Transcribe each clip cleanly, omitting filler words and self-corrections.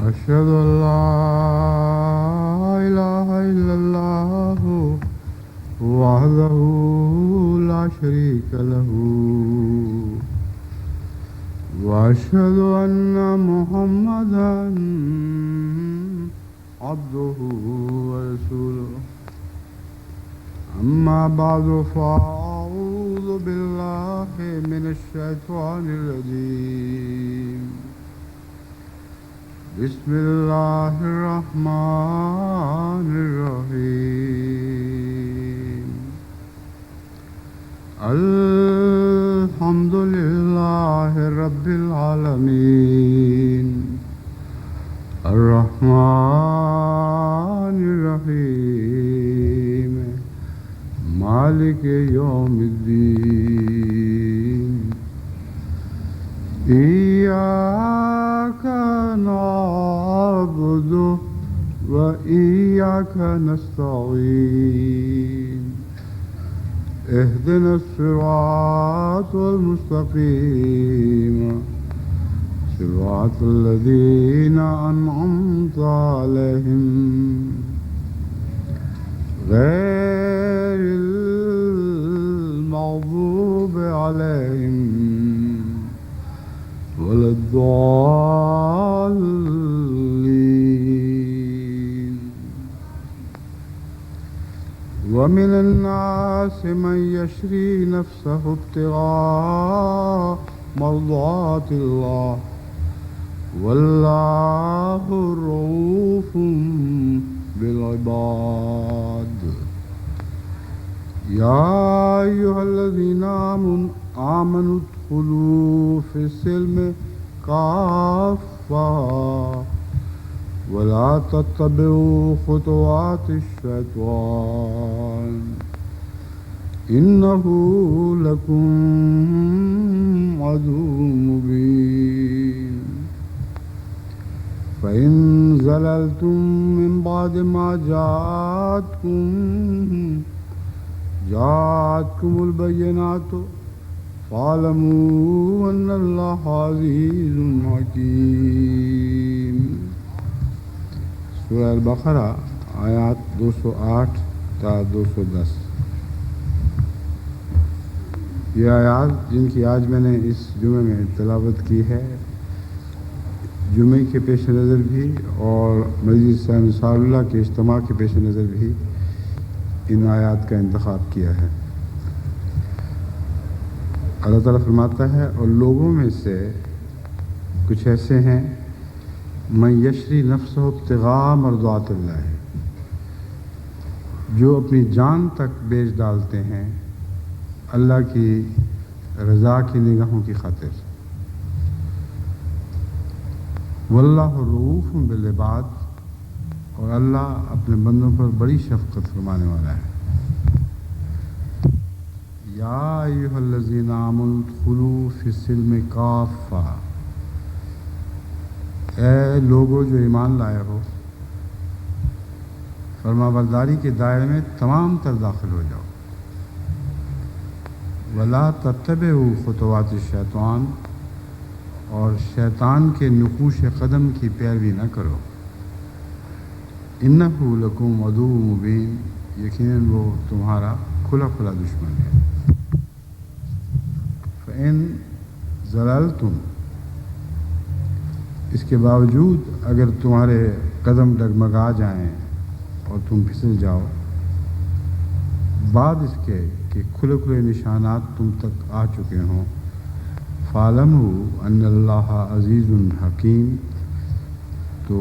أشهد أن لا إله إلا الله وحده لا شريك له وأشهد أن محمدا عبده ورسوله أما بعد فأعوذ بالله من الشيطان الرجيم بسم الله الرحمن الرحيم الحمد لله رب العالمين الرحمن الرحيم مالك يوم الدين إياك نعبد وإياك نستعين اهدنا الصراط المستقيم صراط الذين أنعمت عليهم غير المغضوب عليهم ولا الضالين ومن الناس من يشري نفسه ابتغاء مرضات الله والله رؤوف بالعباد يا أيها الذين آمنوا ادخلوا في السلم كافة ولا تتبعوا خطوات الشيطان إنه لكم عدو مبين فإن زللتم من بعد ما جاءتكم البينات فاعلموا أن الله عزيز حكيم. سورہ البقرہ آیات 208 تا 210. یہ آیات جن کی آج میں نے اس جمعے میں تلاوت کی ہے، جمعے کے پیش نظر بھی اور مجلس انصار اللہ کے اجتماع کے پیش نظر بھی ان آیات کا انتخاب کیا ہے. اللہ تعالیٰ فرماتا ہے اور لوگوں میں سے کچھ ایسے ہیں من یشری نفسہ ابتغاء مرضات اللہ، جو اپنی جان تک بیچ ڈالتے ہیں اللہ کی رضا کی نگاہوں کی خاطر. واللہ رؤوف بالعباد، اور اللہ اپنے بندوں پر بڑی شفقت فرمانے والا ہے. یا ایھا الذین آمنوا ادخلوا فی السلم کافہ، اے لوگو جو ایمان لائے ہو، فرما برداری کے دائرے میں تمام تر داخل ہو جاؤ. ولا تتبعوا خطوات الشیطان، اور شیطان کے نقوش قدم کی پیروی نہ کرو. انہ لکم عدو مبین، یقیناً وہ تمہارا کھلا کھلا دشمن ہے. فإن زللتم، اس کے باوجود اگر تمہارے قدم ڈگمگا جائیں اور تم پھسل جاؤ، بعد اس کے کہ کھلے کھلے نشانات تم تک آ چکے ہوں، فَاعْلَمُوا أَنَّ اللَّهَ عَزِيزٌ حَكِيمٌ، تو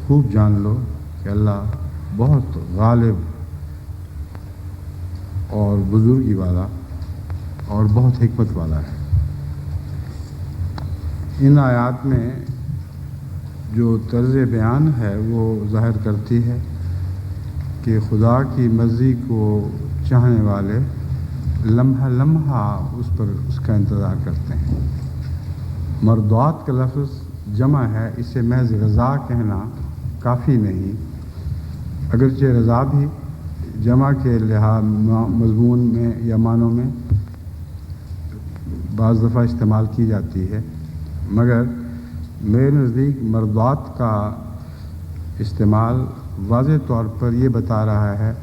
خوب جان لو کہ اللہ بہت غالب اور بزرگی والا اور بہت حکمت والا ہے. ان آیات میں جو طرز بیان ہے وہ ظاہر کرتی ہے کہ خدا کی مرضی کو چاہنے والے لمحہ لمحہ اس پر اس کا انتظار کرتے ہیں. مرضات کا لفظ جمع ہے، اسے محض رضا کہنا کافی نہیں، اگرچہ رضا بھی جمع کے لحاظ مضمون میں یا معنوں میں بعض دفعہ استعمال کی جاتی ہے، مگر میرے نزدیک مرضات کا استعمال واضح طور پر یہ بتا رہا ہے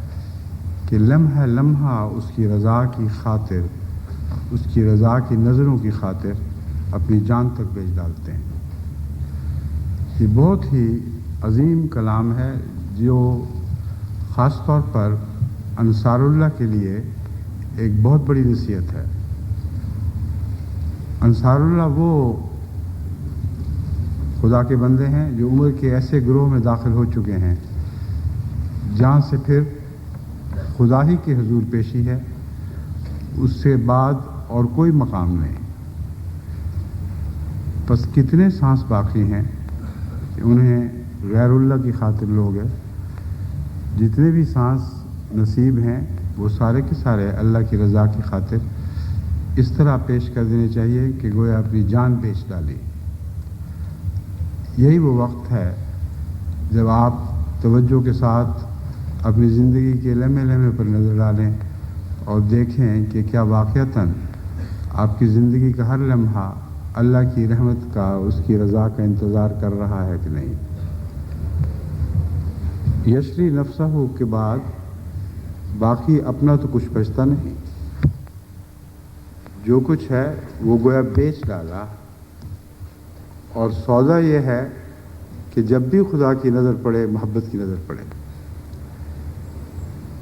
کہ لمحہ لمحہ اس کی رضا کی خاطر، اس کی رضا کی نظروں کی خاطر اپنی جان تک بیچ ڈالتے ہیں۔ یہ بہت ہی عظیم کلام ہے جو خاص طور پر انصار اللہ کے لیے ایک بہت بڑی نصیحت ہے۔ انصار اللہ وہ خدا کے بندے ہیں جو عمر کے ایسے گروہ میں داخل ہو چکے ہیں جہاں سے پھر خدا ہی کے حضور پیشی ہے، اس سے بعد اور کوئی مقام نہیں۔ بس کتنے سانس باقی ہیں کہ انہیں غیر اللہ کی خاطر لوگ ہیں، جتنے بھی سانس نصیب ہیں وہ سارے کے سارے اللہ کی رضا کی خاطر اس طرح پیش کر دینے چاہیے کہ گویا اپنی جان بیچ ڈالی۔ یہی وہ وقت ہے جب آپ توجہ کے ساتھ اپنی زندگی کے لمحے لمحے پر نظر ڈالیں اور دیکھیں کہ کیا واقعتاً آپ کی زندگی کا ہر لمحہ اللہ کی رحمت کا، اس کی رضا کا انتظار کر رہا ہے کہ نہیں۔ یشری نفسہ کے بعد باقی اپنا تو کچھ بچتا نہیں، جو کچھ ہے وہ گویا بیچ ڈالا، اور سودا یہ ہے کہ جب بھی خدا کی نظر پڑے، محبت کی نظر پڑے،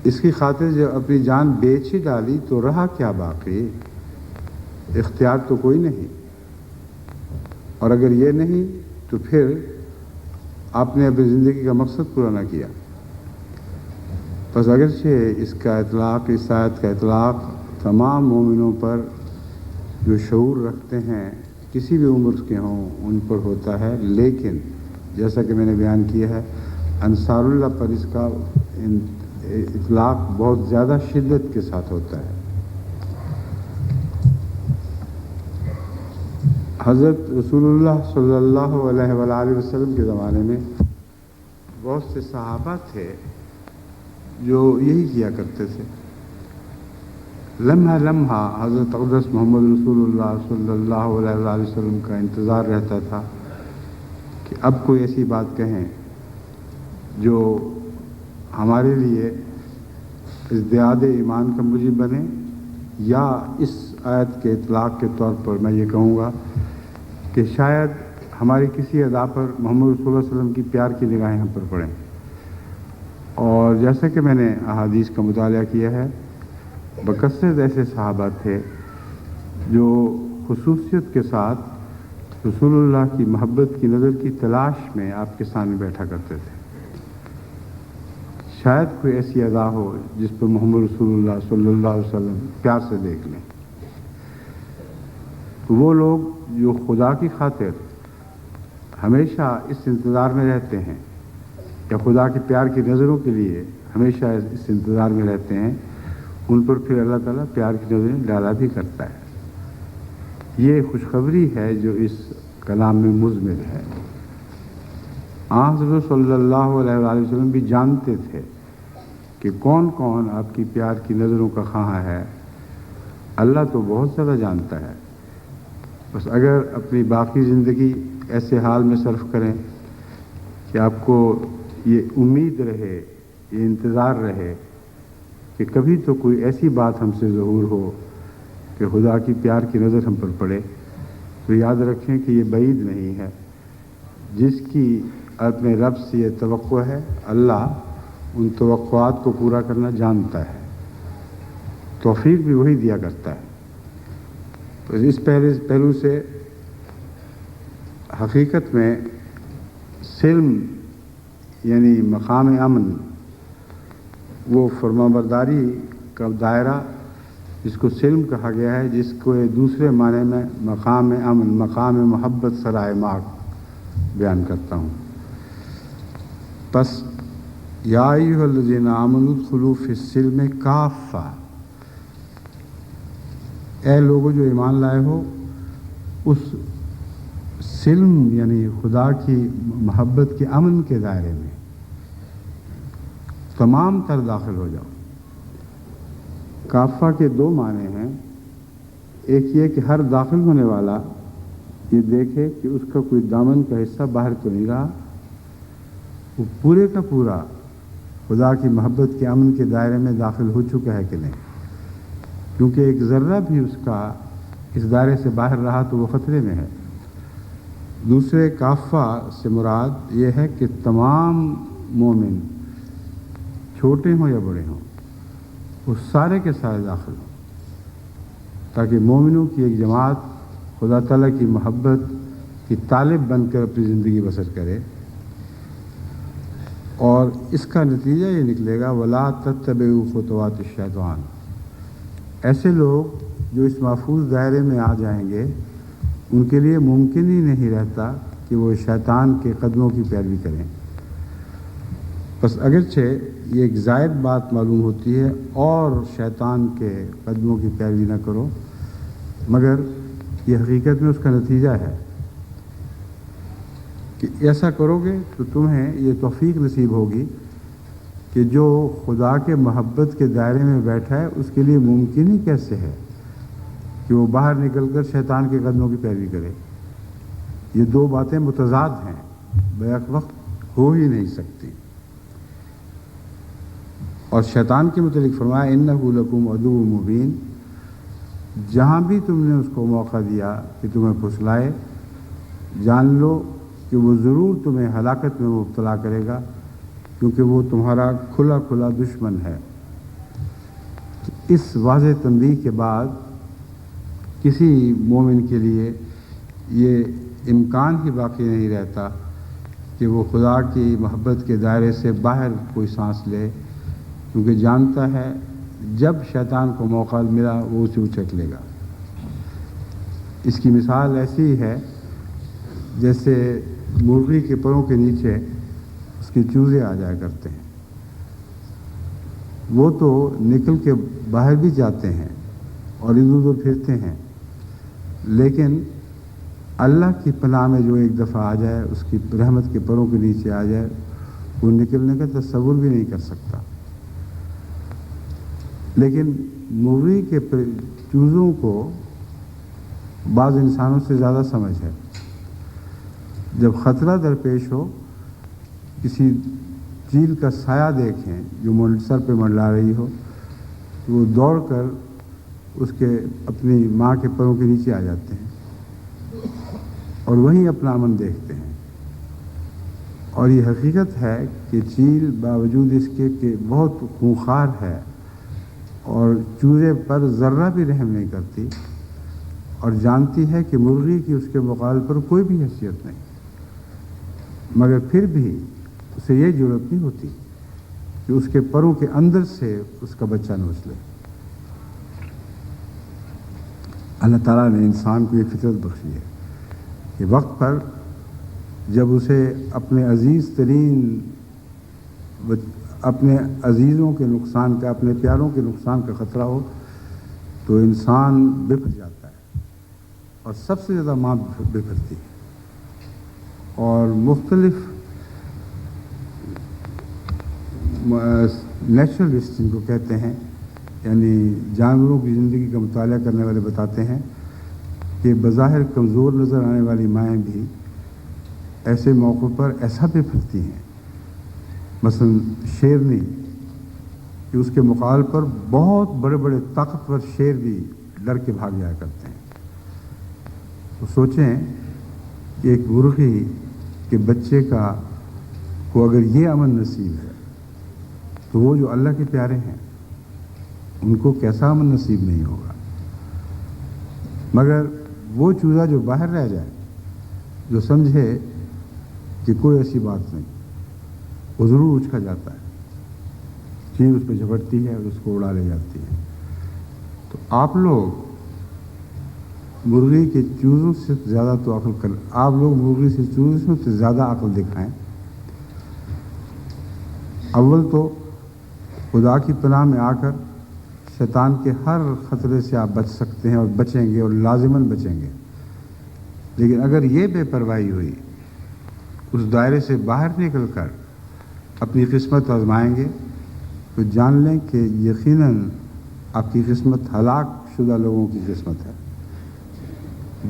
اس کی خاطر جب اپنی جان بیچ ہی ڈالی تو رہا کیا باقی؟ اختیار تو کوئی نہیں، اور اگر یہ نہیں تو پھر آپ نے اپنی زندگی کا مقصد پورا نہ کیا۔ بس اگرچہ اس کا اطلاق، اس آیت کا اطلاق تمام مومنوں پر جو شعور رکھتے ہیں، کسی بھی عمر کے ہوں، ان پر ہوتا ہے، لیکن جیسا کہ میں نے بیان کیا ہے انصار اللہ پر اس کا اطلاق بہت زیادہ شدت کے ساتھ ہوتا ہے۔ حضرت رسول اللہ صلی اللہ علیہ وآلہ وسلم کے زمانے میں بہت سے صحابہ تھے جو یہی کیا کرتے تھے۔ لمحہ لمحہ حضرت اقدس محمد رسول اللہ صلی اللہ علیہ وآلہ وسلم کا انتظار رہتا تھا کہ اب کوئی ایسی بات کہیں جو ہمارے لیے ازدیاد ایمان کا موجب بنے، یا اس آیت کے اطلاق کے طور پر میں یہ کہوں گا کہ شاید ہماری کسی ادا پر محمد رسول اللہ علیہ وسلم کی پیار کی نگاہیں ہم پر پڑیں۔ اور جیسا کہ میں نے احادیث کا مطالعہ کیا ہے، بکثرت ایسے صحابہ تھے جو خصوصیت کے ساتھ رسول اللہ کی محبت کی نظر کی تلاش میں آپ کے سامنے بیٹھا کرتے تھے۔ شاید کوئی ایسی ادا ہو جس پر محمد رسول اللہ صلی اللہ علیہ وسلم پیار سے دیکھ لیں۔ تو وہ لوگ جو خدا کی خاطر ہمیشہ اس انتظار میں رہتے ہیں، یا خدا کے پیار کی نظروں کے لیے ہمیشہ اس انتظار میں رہتے ہیں، ان پر پھر اللہ تعالیٰ پیار کی نظریں ڈالا بھی کرتا ہے۔ یہ خوشخبری ہے جو اس کلام میں مضمر ہے۔ حضرت صلی اللہ علیہ وآلہ وسلم بھی جانتے تھے کہ کون کون آپ کی پیار کی نظروں کا خواہاں ہے۔ اللہ تو بہت زیادہ جانتا ہے، بس اگر اپنی باقی زندگی ایسے حال میں صرف کریں کہ آپ کو یہ امید رہے، یہ انتظار رہے کہ کبھی تو کوئی ایسی بات ہم سے ظہور ہو کہ خدا کی پیار کی نظر ہم پر پڑے، تو یاد رکھیں کہ یہ بعید نہیں ہے۔ جس کی اپنے رب سے یہ توقع ہے، اللہ ان توقعات کو پورا کرنا جانتا ہے، توفیق بھی وہی دیا کرتا ہے۔ تو اس پہلو سے حقیقت میں سلم یعنی مقام امن، وہ فرمانبرداری کا دائرہ جس کو سلم کہا گیا ہے، جس کو دوسرے معنی میں مقام امن، مقام محبت سرائے ماغ بیان کرتا ہوں۔ پس یا ایھا الذین آمنوا ادخلوا فی السلم کافہ، اے لوگو جو ایمان لائے ہو، اس سلم یعنی خدا کی محبت کے امن کے دائرے میں تمام تر داخل ہو جاؤ۔ کافہ کے دو معنی ہیں، ایک یہ کہ ہر داخل ہونے والا یہ دیکھے کہ اس کا کوئی دامن کا حصہ باہر تو نہیں رہا، وہ پورے کا پورا خدا کی محبت کے امن کے دائرے میں داخل ہو چکا ہے کہ نہیں، کیونکہ ایک ذرہ بھی اس کا اس دائرے سے باہر رہا تو وہ خطرے میں ہے۔ دوسرے کافہ سے مراد یہ ہے کہ تمام مومن چھوٹے ہوں یا بڑے ہوں وہ سارے کے سارے داخل ہوں، تاکہ مومنوں کی ایک جماعت خدا تعالیٰ کی محبت کی طالب بن کر اپنی زندگی بسر کرے۔ اور اس کا نتیجہ یہ نکلے گا وَلَا تَتَّبِعُوا خُطُوَاتِ الشَّيْطَانِ، ایسے لوگ جو اس محفوظ دائرے میں آ جائیں گے ان کے لیے ممکن ہی نہیں رہتا کہ وہ شیطان کے قدموں کی پیروی کریں۔ بس اگرچہ یہ ایک زائد بات معلوم ہوتی ہے اور شیطان کے قدموں کی پیروی نہ کرو، مگر یہ حقیقت میں اس کا نتیجہ ہے کہ ایسا کرو گے تو تمہیں یہ توفیق نصیب ہوگی کہ جو خدا کے محبت کے دائرے میں بیٹھا ہے اس کے لیے ممکن ہی کیسے ہے کہ وہ باہر نکل کر شیطان کے قدموں کی پیروی کرے۔ یہ دو باتیں متضاد ہیں، بیک وقت ہو ہی نہیں سکتی۔ اور شیطان کے متعلق فرمایا اِنَّهُ لَكُمْ عَدُوٌّ مُبِينٌ، جہاں بھی تم نے اس کو موقع دیا کہ تمہیں پھسلائے، جان لو کہ وہ ضرور تمہیں ہلاکت میں مبتلا کرے گا، کیونکہ وہ تمہارا کھلا کھلا دشمن ہے۔ اس واضح تنبیہ کے بعد کسی مومن کے لیے یہ امکان ہی باقی نہیں رہتا کہ وہ خدا کی محبت کے دائرے سے باہر کوئی سانس لے، کیونکہ جانتا ہے جب شیطان کو موقع ملا وہ اسے اچک لے گا۔ اس کی مثال ایسی ہے جیسے مرغی کے پروں کے نیچے اس کے چوزے آ جایا کرتے ہیں، وہ تو نکل کے باہر بھی جاتے ہیں اور ادھر ادھر پھرتے ہیں، لیکن اللہ کی پناہ میں جو ایک دفعہ آ جائے، اس کی رحمت کے پروں کے نیچے آ جائے، وہ نکلنے کا تصور بھی نہیں کر سکتا۔ لیکن مرغی کے چوزوں کو بعض انسانوں سے زیادہ سمجھ ہے۔ جب خطرہ درپیش ہو، کسی چیل کا سایہ دیکھیں جو سر پہ منڈلا رہی ہو، تو وہ دوڑ کر اس کے اپنی ماں کے پروں کے نیچے آ جاتے ہیں اور وہیں اپنا امن دیکھتے ہیں۔ اور یہ حقیقت ہے کہ چیل باوجود اس کے کہ بہت خونخوار ہے اور چوزے پر ذرہ بھی رحم نہیں کرتی، اور جانتی ہے کہ مرغی کی اس کے مقابلے پر کوئی بھی حیثیت نہیں، مگر پھر بھی اسے یہ جرأت نہیں ہوتی کہ اس کے پروں کے اندر سے اس کا بچہ نوچ لے۔ اللہ تعالیٰ نے انسان کو یہ فطرت بخشی ہے کہ وقت پر جب اسے اپنے عزیز ترین اپنے عزیزوں کے نقصان کا، اپنے پیاروں کے نقصان کا خطرہ ہو تو انسان بفر جاتا ہے، اور سب سے زیادہ ماں بفرتی ہے۔ اور مختلف نیچرلسٹ جن کو کہتے ہیں، یعنی جانوروں کی زندگی کا مطالعہ کرنے والے بتاتے ہیں کہ بظاہر کمزور نظر آنے والی مائیں بھی ایسے موقعوں پر ایسا بفرتی ہیں، مثلا شیرنی کہ اس کے مقابل پر بہت بڑے بڑے طاقتور شیر بھی ڈر کے بھاگ جایا کرتے ہیں۔ تو سوچیں کہ ایک مرغی کے بچے کو اگر یہ امن نصیب ہے تو وہ جو اللہ کے پیارے ہیں ان کو کیسا امن نصیب نہیں ہوگا۔ مگر وہ چوزا جو باہر رہ جائے، جو سمجھے کہ کوئی ایسی بات نہیں، وہ ضرور اچکا جاتا ہے، چیل اس پہ جھپٹتی ہے اور اس کو اڑا لے جاتی ہے۔ تو آپ لوگ مرغی کے چوزوں سے زیادہ تو آپ لوگ مرغی سے چوزوں سے زیادہ عقل دکھائیں۔ اول تو خدا کی پناہ میں آ کر شیطان کے ہر خطرے سے آپ بچ سکتے ہیں اور بچیں گے اور لازماً بچیں گے، لیکن اگر یہ بے پرواہی ہوئی، اس دائرے سے باہر نکل کر اپنی قسمت آزمائیں گے، تو جان لیں کہ یقیناً آپ کی قسمت ہلاک شدہ لوگوں کی قسمت ہے۔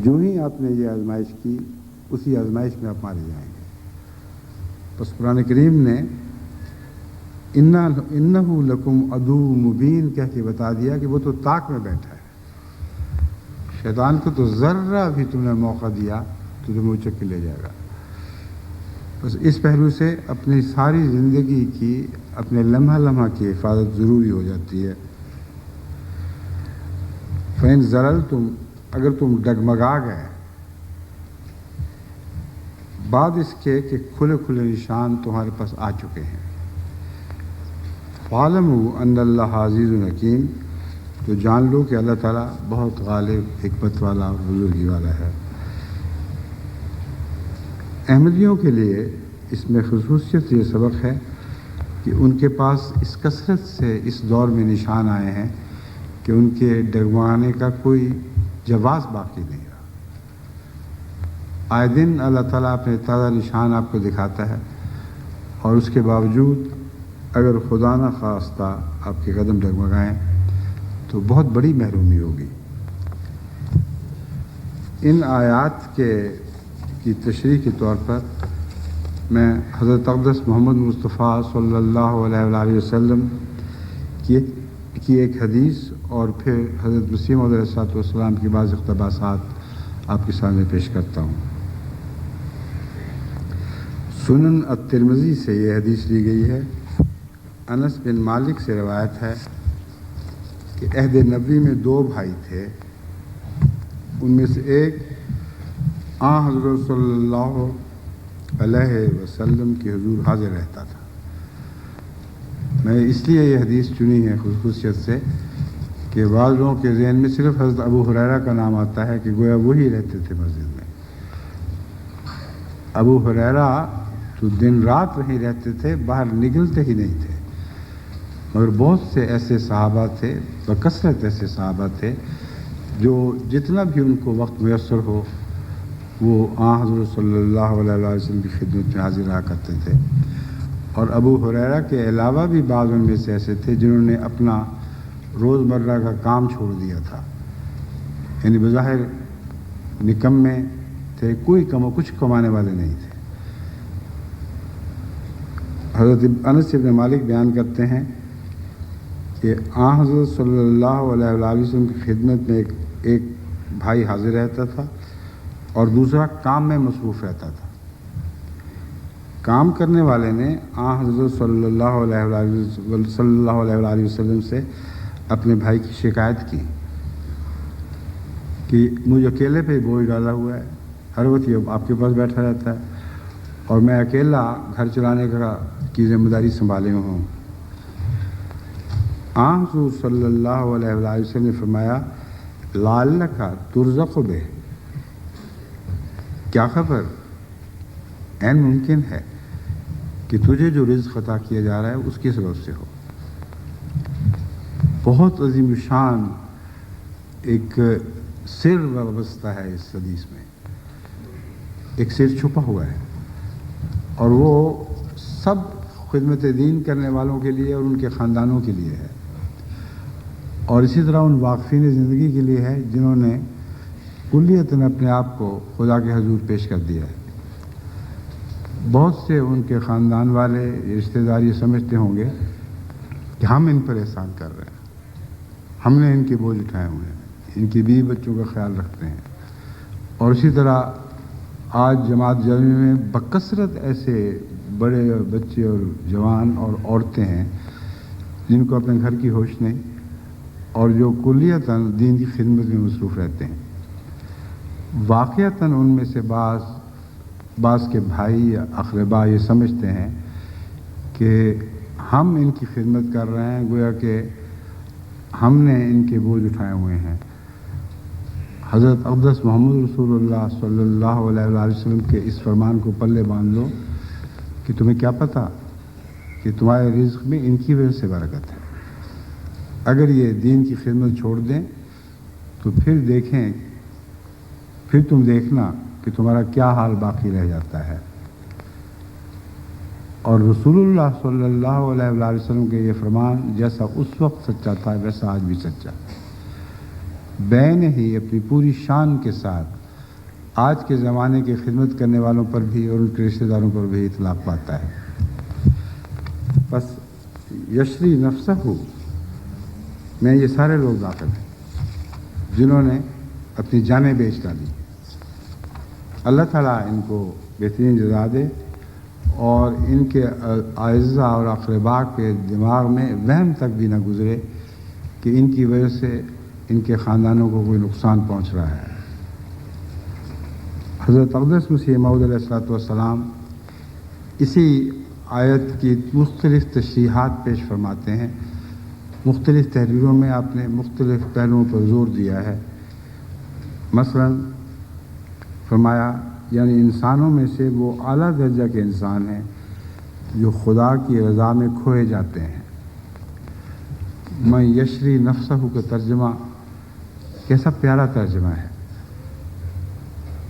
جو ہی آپ نے یہ آزمائش کی، اسی آزمائش میں آپ مارے جائیں گے۔ بس قرآن کریم نے انہو لکم عدو مبین کہہ کے بتا دیا کہ وہ تو طاق میں بیٹھا ہے، شیطان کو تو ذرہ بھی تم نے موقع دیا تو تمہیں اچک کے لے جائے گا۔ بس اس پہلو سے اپنی ساری زندگی کی، اپنے لمحہ لمحہ کی حفاظت ضروری ہو جاتی ہے۔ فَإِن زَلَلْتُمْ، اگر تم ڈگمگا گئے بعد اس کے کہ کھلے کھلے نشان تمہارے پاس آ چکے ہیں، فَاعْلَمُوا أَنَّ اللَّهَ عَزِيزٌ حَكِيمٌ، تو جان لو کہ اللہ تعالیٰ بہت غالب، حکمت والا اور بزرگی والا ہے۔ احمدیوں کے لیے اس میں خصوصیت یہ سبق ہے کہ ان کے پاس اس کثرت سے اس دور میں نشان آئے ہیں کہ ان کے ڈگمگانے کا کوئی جواز باقی نہیں رہا۔ آئے دن اللہ تعالیٰ اپنے تازہ نشان آپ کو دکھاتا ہے، اور اس کے باوجود اگر خدا نہ خواستہ آپ کے قدم ڈگمگائیں تو بہت بڑی محرومی ہوگی۔ ان آیات کی تشریح کے طور پر میں حضرت اقدس محمد مصطفیٰ صلی اللہ علیہ وآلہ وسلم کی ایک حدیث اور پھر حضرت مسیح موعود علیہ السلام کی بعض اقتباسات آپ کے سامنے پیش کرتا ہوں۔ سنن الترمذی سے یہ حدیث لی گئی ہے۔ انس بن مالک سے روایت ہے کہ عہد نبوی میں 2 بھائی تھے، ان میں سے ایک حضرت صلی اللہ علیہ وسلم کے حضور حاضر رہتا تھا۔ میں اس لیے یہ حدیث چنی ہے خصوصیت سے کہ بعض لوگوں کے ذہن میں صرف حضرت ابو ہریرہ کا نام آتا ہے کہ گویا وہی رہتے تھے مسجد میں۔ ابو ہریرہ تو دن رات وہیں رہتے تھے، باہر نکلتے ہی نہیں تھے، مگر بہت سے ایسے صحابہ تھے، بکثرت ایسے صحابہ تھے جو جتنا بھی ان کو وقت میسر ہو وہ حضرت صلی اللہ علیہ وسلم کی خدمت میں حاضر رہا کرتے تھے۔ اور ابو ہریرہ کے علاوہ بھی بعض ان میں سے ایسے تھے جنہوں نے اپنا روزمرہ کا کام چھوڑ دیا تھا، یعنی بظاہر نکمے تھے، کچھ کمانے والے نہیں تھے۔ حضرت انس بن مالک بیان کرتے ہیں کہ حضرت صلی اللہ علیہ وآلہ وسلم کی خدمت میں ایک بھائی حاضر رہتا تھا اور دوسرا کام میں مصروف رہتا تھا۔ کام کرنے والے نے حضرت صلی اللہ علیہ وآلہ وسلم سے اپنے بھائی کی شکایت کی کہ مجھے اکیلے پہ بوجھ ڈالا ہوا ہے، ہر وقت یہ آپ کے پاس بیٹھا رہتا ہے اور میں اکیلا گھر چلانے کی ذمہ داری سنبھالے ہوں۔ حضور صلی اللہ علیہ وآلہ وسلم نے فرمایا لعلک ترزق بہ، کیا خبر، عین ممکن ہے کہ تجھے جو رزق عطا کیا جا رہا ہے اس کے سبب سے ہو۔ بہت عظیم شان ایک سر وابستہ ہے اس حدیث میں، ایک سر چھپا ہوا ہے، اور وہ سب خدمت دین کرنے والوں کے لیے اور ان کے خاندانوں کے لیے ہے، اور اسی طرح ان واقفین زندگی کے لیے ہے جنہوں نے کلیتاً اپنے آپ کو خدا کے حضور پیش کر دیا ہے۔ بہت سے ان کے خاندان والے رشتہ دار یہ سمجھتے ہوں گے کہ ہم ان پر احسان کر رہے ہیں، ہم نے ان کے بوجھ اٹھائے ہوئے ہیں، ان کی بیوی بچوں کا خیال رکھتے ہیں۔ اور اسی طرح آج جماعت جامی میں بکثرت ایسے بڑے بچے اور جوان اور عورتیں ہیں جن کو اپنے گھر کی ہوش نہیں اور جو کلیتاً دین کی خدمت میں مصروف رہتے ہیں۔ واقعتاً ان میں سے بعض کے بھائی یا اقربا یہ سمجھتے ہیں کہ ہم ان کی خدمت کر رہے ہیں، گویا کہ ہم نے ان کے بوجھ اٹھائے ہوئے ہیں۔ حضرت اقدس محمد رسول اللہ صلی اللہ علیہ وآلہ وسلم کے اس فرمان کو پلے باندھ لو کہ تمہیں کیا پتہ کہ تمہارے رزق میں ان کی وجہ سے برکت ہے۔ اگر یہ دین کی خدمت چھوڑ دیں تو پھر تم دیکھنا کہ تمہارا کیا حال باقی رہ جاتا ہے۔ اور رسول اللہ صلی اللہ علیہ وآلہ وسلم کے یہ فرمان جیسا اس وقت سچا تھا ویسا آج بھی سچا ہے۔ بین ہی اپنی پوری شان کے ساتھ آج کے زمانے کی خدمت کرنے والوں پر بھی اور ان کے رشتہ داروں پر بھی اطلاق پاتا ہے. بس یشری نفسہ میں یہ سارے لوگ داخل ہیں جنہوں نے اپنی جانیں بیچ ڈالی. اللہ تعالیٰ ان کو بہترین جزا دے اور ان کے اعزاء اور اقرباء کے دماغ میں وہم تک بھی نہ گزرے کہ ان کی وجہ سے ان کے خاندانوں کو کوئی نقصان پہنچ رہا ہے. حضرت اقدس مسیح موعود علیہ الصلوۃ والسلام اسی آیت کی مختلف تشریحات پیش فرماتے ہیں. مختلف تحریروں میں آپ نے مختلف پہلوؤں پر زور دیا ہے. مثلا فرمایا یعنی انسانوں میں سے وہ اعلیٰ درجہ کے انسان ہیں جو خدا کی رضا میں کھوئے جاتے ہیں. میں یشری نفسہ کا ترجمہ کیسا پیارا ترجمہ ہے.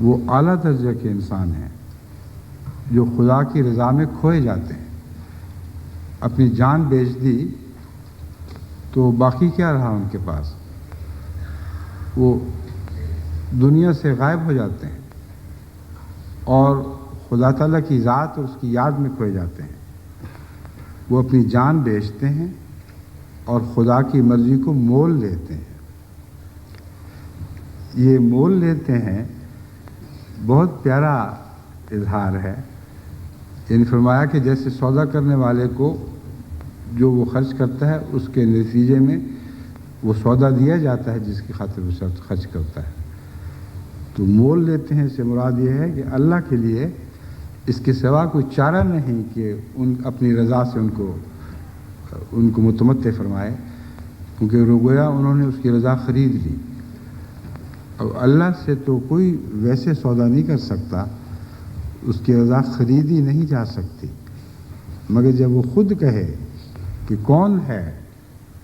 وہ اعلیٰ درجہ کے انسان ہیں جو خدا کی رضا میں کھوئے جاتے ہیں. اپنی جان بیچ دی تو باقی کیا رہا ان کے پاس؟ وہ دنیا سے غائب ہو جاتے ہیں اور خدا تعالیٰ کی ذات اور اس کی یاد میں کھوئے جاتے ہیں. وہ اپنی جان بیچتے ہیں اور خدا کی مرضی کو مول لیتے ہیں. یہ مول لیتے ہیں بہت پیارا اظہار ہے. یعنی فرمایا کہ جیسے سودا کرنے والے کو جو وہ خرچ کرتا ہے اس کے نتیجے میں وہ سودا دیا جاتا ہے جس کی خاطر وہ شخص خرچ کرتا ہے. تو مول لیتے ہیں سے مراد یہ ہے کہ اللہ کے لیے اس کے سوا کوئی چارہ نہیں کہ ان اپنی رضا سے ان کو متمتع فرمائے، کیونکہ گویا انہوں نے اس کی رضا خرید لی. اور اللہ سے تو کوئی ویسے سودا نہیں کر سکتا، اس کی رضا خریدی نہیں جا سکتی، مگر جب وہ خود کہے کہ کون ہے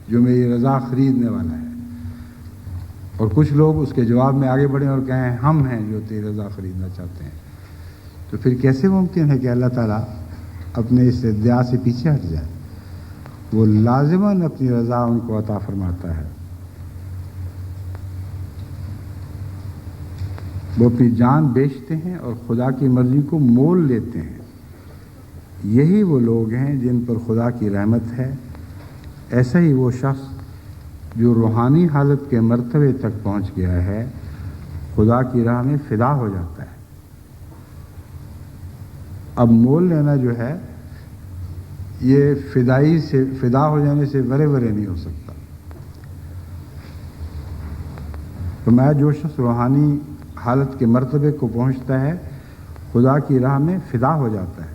جو میری رضا خریدنے والا ہے، اور کچھ لوگ اس کے جواب میں آگے بڑھیں اور کہیں ہم ہیں جو تیری رضا خریدنا چاہتے ہیں، تو پھر کیسے ممکن ہے کہ اللہ تعالیٰ اپنے اس ادعا سے پیچھے ہٹ جائے؟ وہ لازماً اپنی رضا ان کو عطا فرماتا ہے. وہ اپنی جان بیچتے ہیں اور خدا کی مرضی کو مول لیتے ہیں. یہی وہ لوگ ہیں جن پر خدا کی رحمت ہے. ایسا ہی وہ شخص جو روحانی حالت کے مرتبے تک پہنچ گیا ہے خدا کی راہ میں فدا ہو جاتا ہے. اب مول لینا جو ہے یہ فدا ہو جانے سے برے نہیں ہو سکتا. تو میں جو شخص روحانی حالت کے مرتبے کو پہنچتا ہے خدا کی راہ میں فدا ہو جاتا ہے.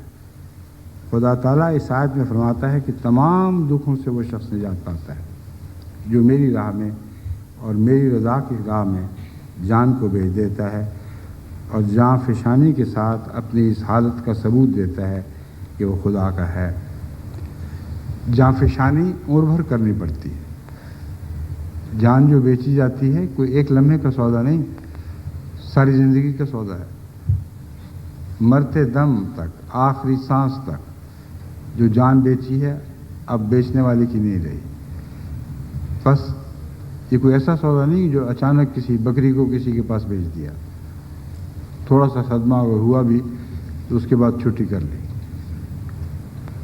خدا تعالیٰ اس آیت میں فرماتا ہے کہ تمام دکھوں سے وہ شخص نجات پاتا ہے جو میری راہ میں اور میری رضا کی راہ میں جان کو بیچ دیتا ہے اور جاں فشانی کے ساتھ اپنی اس حالت کا ثبوت دیتا ہے کہ وہ خدا کا ہے. جاں فشانی عمر بھر کرنی پڑتی ہے. جان جو بیچی جاتی ہے کوئی ایک لمحے کا سودا نہیں، ساری زندگی کا سودا ہے. مرتے دم تک، آخری سانس تک جو جان بیچی ہے اب بیچنے والے کی نہیں رہی. بس یہ کوئی ایسا سودا نہیں جو اچانک کسی بکری کو کسی کے پاس بیچ دیا، تھوڑا سا صدمہ اگر ہوا بھی تو اس کے بعد چھٹی کر لی.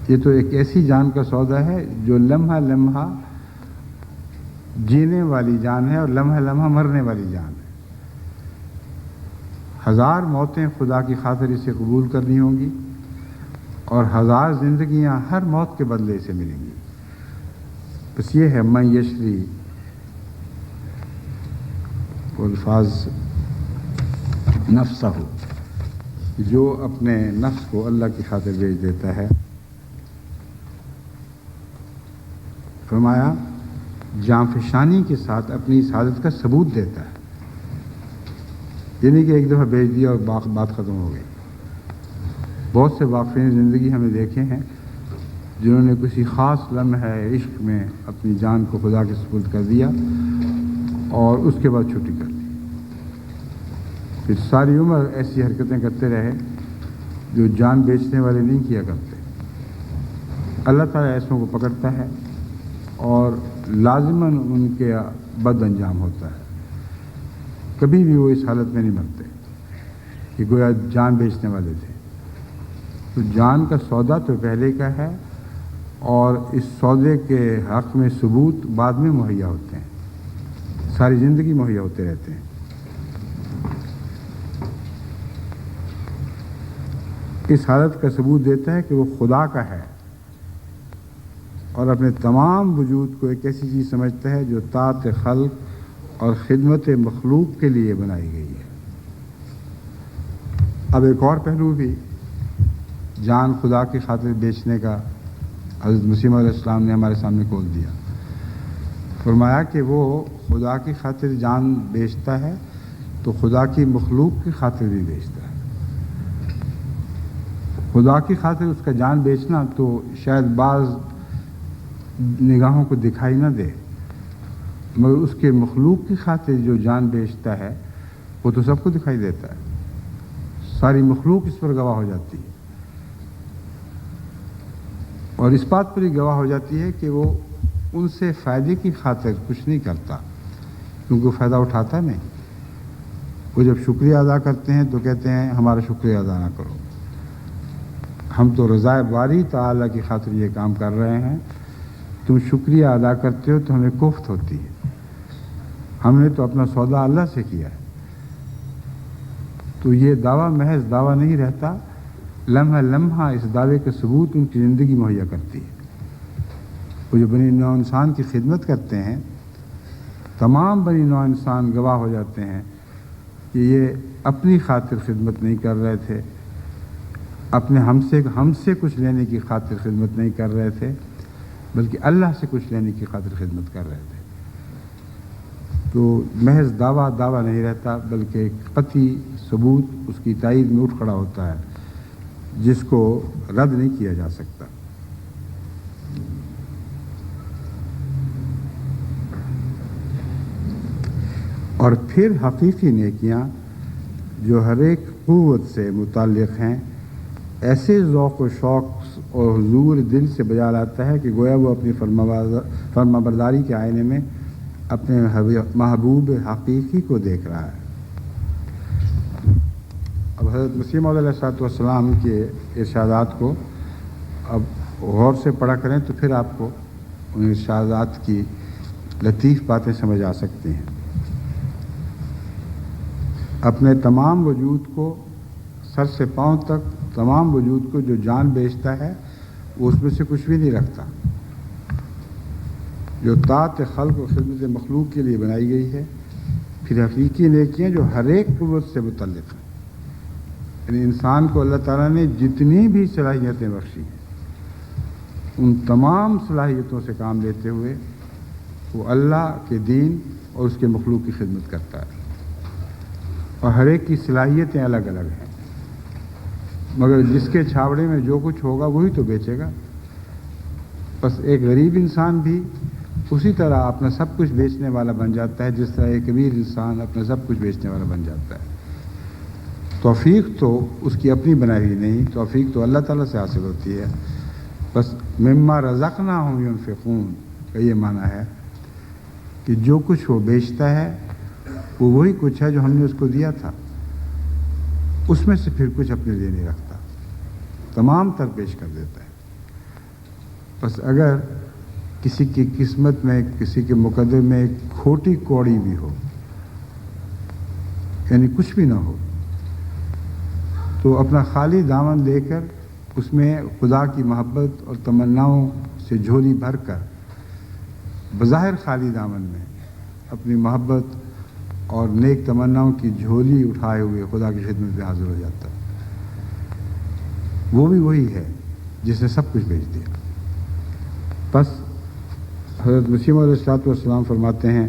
یہ تو ایک ایسی جان کا سودا ہے جو لمحہ لمحہ جینے والی جان ہے اور لمحہ لمحہ مرنے والی جان ہے. 1000 موتیں خدا کی خاطر اسے قبول کرنی ہوں گی اور 1000 زندگیاں ہر موت کے بدلے سے ملیں گی. بس یہ ہے میں یشری الفاظ نفسہ ہو جو اپنے نفس کو اللہ کی خاطر بیچ دیتا ہے. فرمایا جاں فشانی کے ساتھ اپنی اس حالت کا ثبوت دیتا ہے. یہ نہیں کہ ایک دفعہ بیچ دیا اور بات ختم ہو گئی. بہت سے واقعین زندگی ہمیں دیکھے ہیں جنہوں نے کسی خاص لمحہ عشق میں اپنی جان کو خدا کے سپرد کر دیا اور اس کے بعد چھٹی کر لی. پھر ساری عمر ایسی حرکتیں کرتے رہے جو جان بیچنے والے نہیں کیا کرتے. اللہ تعالیٰ ایسوں کو پکڑتا ہے اور لازماً ان کے بد انجام ہوتا ہے. کبھی بھی وہ اس حالت میں نہیں مرتے. کہ گویا جان بیچنے والے تھے. تو جان کا سودا تو پہلے کا ہے اور اس سودے کے حق میں ثبوت بعد میں مہیا ہوتے ہیں، ساری زندگی مہیا ہوتے رہتے ہیں. اس حالت کا ثبوت دیتا ہے کہ وہ خدا کا ہے اور اپنے تمام وجود کو ایک ایسی چیز سمجھتا ہے جو طاعت خلق اور خدمت مخلوق کے لیے بنائی گئی ہے. اب ایک اور پہلو بھی جان خدا کی خاطر بیچنے کا حضرت مسیح علیہ السلام نے ہمارے سامنے کھول دیا. فرمایا کہ وہ خدا کی خاطر جان بیچتا ہے تو خدا کی مخلوق کی خاطر بھی بیچتا ہے. خدا کی خاطر اس کا جان بیچنا تو شاید بعض نگاہوں کو دکھائی نہ دے، مگر اس کے مخلوق کی خاطر جو جان بیچتا ہے وہ تو سب کو دکھائی دیتا ہے. ساری مخلوق اس پر گواہ ہو جاتی ہے اور اس بات پر ہی گواہ ہو جاتی ہے کہ وہ ان سے فائدے کی خاطر کچھ نہیں کرتا، کیونکہ وہ فائدہ اٹھاتا نہیں. وہ جب شکریہ ادا کرتے ہیں تو کہتے ہیں ہمارا شکریہ ادا نہ کرو، ہم تو رضائے باری تعالیٰ کی خاطر یہ کام کر رہے ہیں، تم شکریہ ادا کرتے ہو تو ہمیں کوفت ہوتی ہے، ہم نے تو اپنا سودا اللہ سے کیا ہے. تو یہ دعویٰ محض دعویٰ نہیں رہتا، لمحہ لمحہ اس دعوے کا ثبوت ان کی زندگی مہیا کرتی ہے. وہ جو بنی نوع انسان کی خدمت کرتے ہیں، تمام بنی نوع انسان گواہ ہو جاتے ہیں کہ یہ اپنی خاطر خدمت نہیں کر رہے تھے، اپنے ہم سے کچھ لینے کی خاطر خدمت نہیں کر رہے تھے، بلکہ اللہ سے کچھ لینے کی خاطر خدمت کر رہے تھے. تو محض دعویٰ نہیں رہتا، بلکہ ایک قطعی ثبوت اس کی تائید میں اٹھ کھڑا ہوتا ہے جس کو رد نہیں کیا جا سکتا. اور پھر حقیقی نیکیاں جو ہر ایک قوت سے متعلق ہیں ایسے ذوق و شوق اور حضور دل سے بجا لاتا ہے کہ گویا وہ اپنی فرما برداری کے آئینے میں اپنے محبوب حقیقی کو دیکھ رہا ہے. اب حضرت مسیح موعود علیہ السلام کے ارشادات کو اب غور سے پڑھا کریں تو پھر آپ کو ان ارشادات کی لطیف باتیں سمجھ آ سکتی ہیں. اپنے تمام وجود کو سر سے پاؤں تک تمام وجود کو جو جان بیچتا ہے وہ اس میں سے کچھ بھی نہیں رکھتا، جو طاعت خلق و خدمت مخلوق کے لیے بنائی گئی ہے. پھر حقیقی نیکیاں جو ہر ایک قوت سے متعلق ہیں، یعنی انسان کو اللہ تعالیٰ نے جتنی بھی صلاحیتیں بخشی ہیں ان تمام صلاحیتوں سے کام لیتے ہوئے وہ اللہ کے دین اور اس کے مخلوق کی خدمت کرتا ہے. اور ہر ایک کی صلاحیتیں الگ الگ ہیں، مگر جس کے چھاوڑے میں جو کچھ ہوگا وہی تو بیچے گا. بس ایک غریب انسان بھی اسی طرح اپنا سب کچھ بیچنے والا بن جاتا ہے جس طرح ایک امیر انسان اپنا سب کچھ بیچنے والا بن جاتا ہے. توفیق تو اس کی اپنی بنائی ہوئی نہیں، توفیق تو اللہ تعالیٰ سے حاصل ہوتی ہے. بس مما رزقناہم ینفقون کا یہ معنی ہے کہ جو کچھ وہ بیچتا ہے وہ وہی کچھ ہے جو ہم نے اس کو دیا تھا، اس میں سے پھر کچھ اپنے لیے نہیں رکھتا، تمام تر پیش کر دیتا ہے. بس اگر کسی کی قسمت میں کسی کے مقدر میں ایک کھوٹی کوڑی بھی ہو، یعنی کچھ بھی نہ ہو، تو اپنا خالی دامن لے کر اس میں خدا کی محبت اور تمناؤں سے جھولی بھر کر بظاہر خالی دامن میں اپنی محبت اور نیک تمناؤں کی جھولی اٹھائے ہوئے خدا کی خدمت میں حاضر ہو جاتا ہے. وہ بھی وہی ہے جس نے سب کچھ بیچ دیا. بس حضرت مسیح علیہ السلام فرماتے ہیں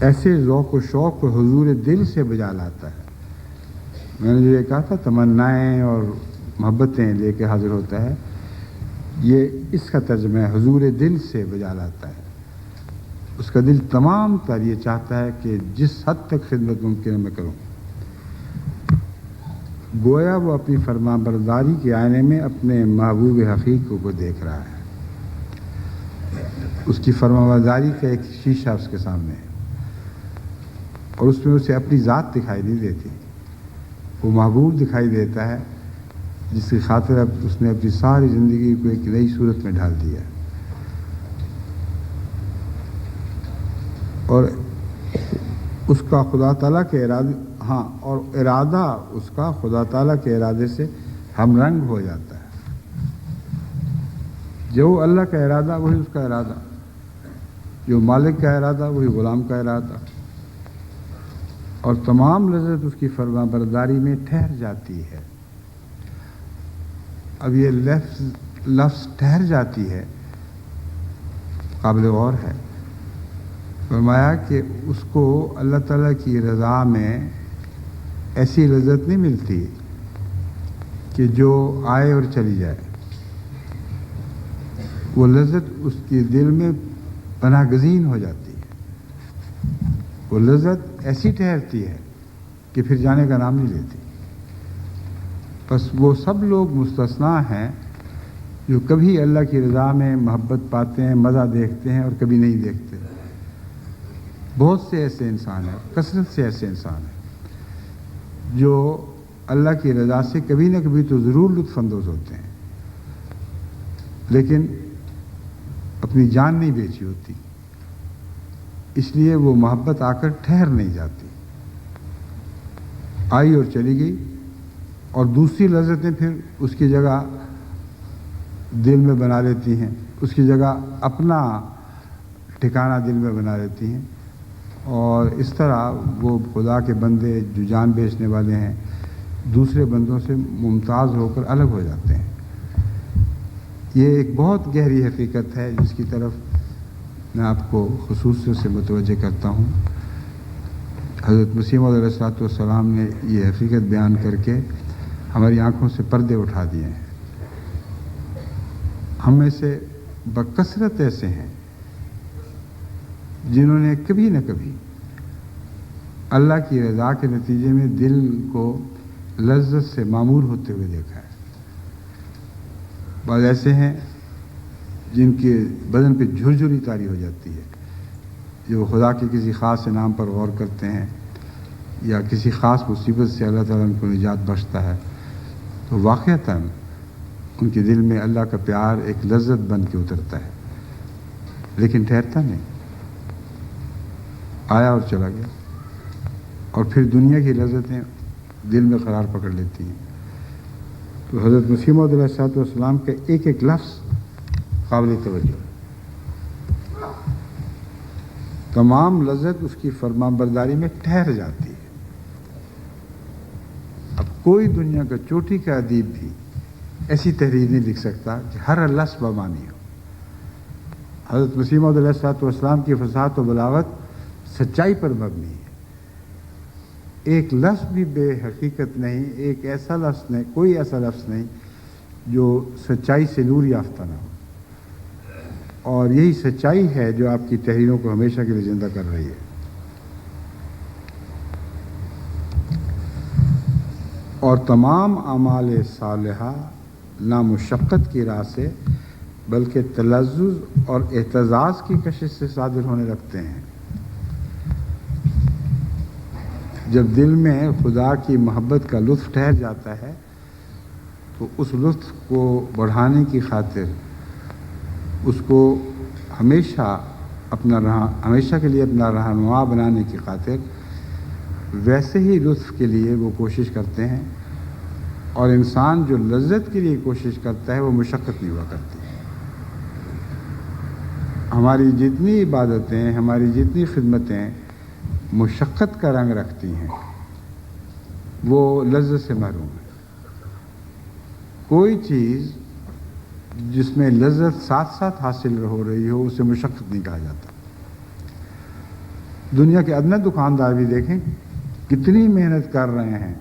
ایسے ذوق و شوق کو حضور دل سے بجا لاتا ہے. میں نے جو یہ کہا تھا تمنائیں اور محبتیں لے کے حاضر ہوتا ہے، یہ اس کا ترجمہ ہے، حضور دل سے بجا لاتا ہے. اس کا دل تمام تر یہ چاہتا ہے کہ جس حد تک خدمت ممکن ہے میں کروں. گویا وہ اپنی فرما برداری کے آئینے میں اپنے محبوب حقیقی کو دیکھ رہا ہے. اس کی فرما برداری کا ایک شیشہ اس کے سامنے ہے. اور اس میں اسے اپنی ذات دکھائی نہیں دیتی، وہ محبوب دکھائی دیتا ہے جس کی خاطر اب اس نے اپنی ساری زندگی کو ایک نئی صورت میں ڈال دیا ہے۔ اور اس کا خدا تعالیٰ کے ارادہ اس کا خدا تعالیٰ کے ارادے سے ہم رنگ ہو جاتا ہے۔ جو اللہ کا ارادہ وہی اس کا ارادہ، جو مالک کا ارادہ وہی غلام کا ارادہ، اور تمام لذت اس کی فرما برداری میں ٹھہر جاتی ہے۔ اب یہ لفظ ٹھہر جاتی ہے قابل غور ہے۔ فرمایا کہ اس کو اللہ تعالیٰ کی رضا میں ایسی لذت نہیں ملتی کہ جو آئے اور چلی جائے، وہ لذت اس کے دل میں پناہ گزین ہو جاتی ہے، وہ لذت ایسی ٹھہرتی ہے کہ پھر جانے کا نام نہیں لیتی۔ بس وہ سب لوگ مستثنا ہیں جو کبھی اللہ کی رضا میں محبت پاتے ہیں، مزہ دیکھتے ہیں اور کبھی نہیں دیکھتے۔ بہت سے ایسے انسان ہیں، کثرت سے ایسے انسان ہیں جو اللہ کی رضا سے کبھی نہ کبھی تو ضرور لطف اندوز ہوتے ہیں، لیکن اپنی جان نہیں بیچی ہوتی، اس لیے وہ محبت آ کر ٹھہر نہیں جاتی، آئی اور چلی گئی، اور دوسری لذتیں پھر اس کی جگہ دل میں بنا لیتی ہیں، اس کی جگہ اپنا ٹھکانہ دل میں بنا لیتی ہیں، اور اس طرح وہ خدا کے بندے جو جان بیچنے والے ہیں دوسرے بندوں سے ممتاز ہو کر الگ ہو جاتے ہیں۔ یہ ایک بہت گہری حقیقت ہے جس کی طرف میں آپ کو خصوصی سے متوجہ کرتا ہوں۔ حضرت مسیح موعود علیہ السلام نے یہ حقیقت بیان کر کے ہماری آنکھوں سے پردے اٹھا دیے ہیں۔ ہم میں سے بکثرت ایسے ہیں جنہوں نے کبھی نہ کبھی اللہ کی رضا کے نتیجے میں دل کو لذت سے معمور ہوتے ہوئے دیکھا ہے۔ بعض ایسے ہیں جن کے بدن پہ جھرجھری طاری ہو جاتی ہے، جو خدا کے کسی خاص انعام پر غور کرتے ہیں یا کسی خاص مصیبت سے اللہ تعالیٰ ان کو نجات بخشتا ہے تو واقعتاً ان کے دل میں اللہ کا پیار ایک لذت بن کے اترتا ہے، لیکن ٹھہرتا نہیں، آیا اور چلا گیا، اور پھر دنیا کی لذتیں دل میں قرار پکڑ لیتی ہیں۔ تو حضرت مسیح موعود علیہ السلام کا ایک ایک لفظ قابل توجہ ہے۔ تمام لذت اس کی فرما برداری میں ٹھہر جاتی ہے۔ اب کوئی دنیا کا چوٹی کا ادیب بھی ایسی تحریر نہیں لکھ سکتا کہ ہر لفظ بمانی ہو۔ حضرت مسیح موعود علیہ السلام کی فصاحت و بلاغت سچائی پر مبنی ہے، ایک لفظ بھی بے حقیقت نہیں، ایک ایسا لفظ نہیں، کوئی ایسا لفظ نہیں جو سچائی سے نور یافتہ نہ ہو، اور یہی سچائی ہے جو آپ کی تحریروں کو ہمیشہ کے لیے زندہ کر رہی ہے۔ اور تمام اعمال صالحہ نہ مشقت کی راہ سے بلکہ تلذذ اور اعتزاز کی کشش سے صادر ہونے لگتے ہیں۔ جب دل میں خدا کی محبت کا لطف ٹھہر جاتا ہے تو اس لطف کو بڑھانے کی خاطر اس کو ہمیشہ کے لیے اپنا رہنما بنانے کی خاطر ویسے ہی لطف کے لیے وہ کوشش کرتے ہیں، اور انسان جو لذت کے لیے کوشش کرتا ہے وہ مشقت نہیں ہوا کرتی۔ ہماری جتنی عبادتیں، ہماری جتنی خدمتیں مشقت کا رنگ رکھتی ہیں وہ لذت سے محروم ہے۔ کوئی چیز جس میں لذت ساتھ ساتھ حاصل ہو رہی ہو اسے مشقت نہیں کہا جاتا۔ دنیا کے ادنیٰ دکاندار بھی دیکھیں کتنی محنت کر رہے ہیں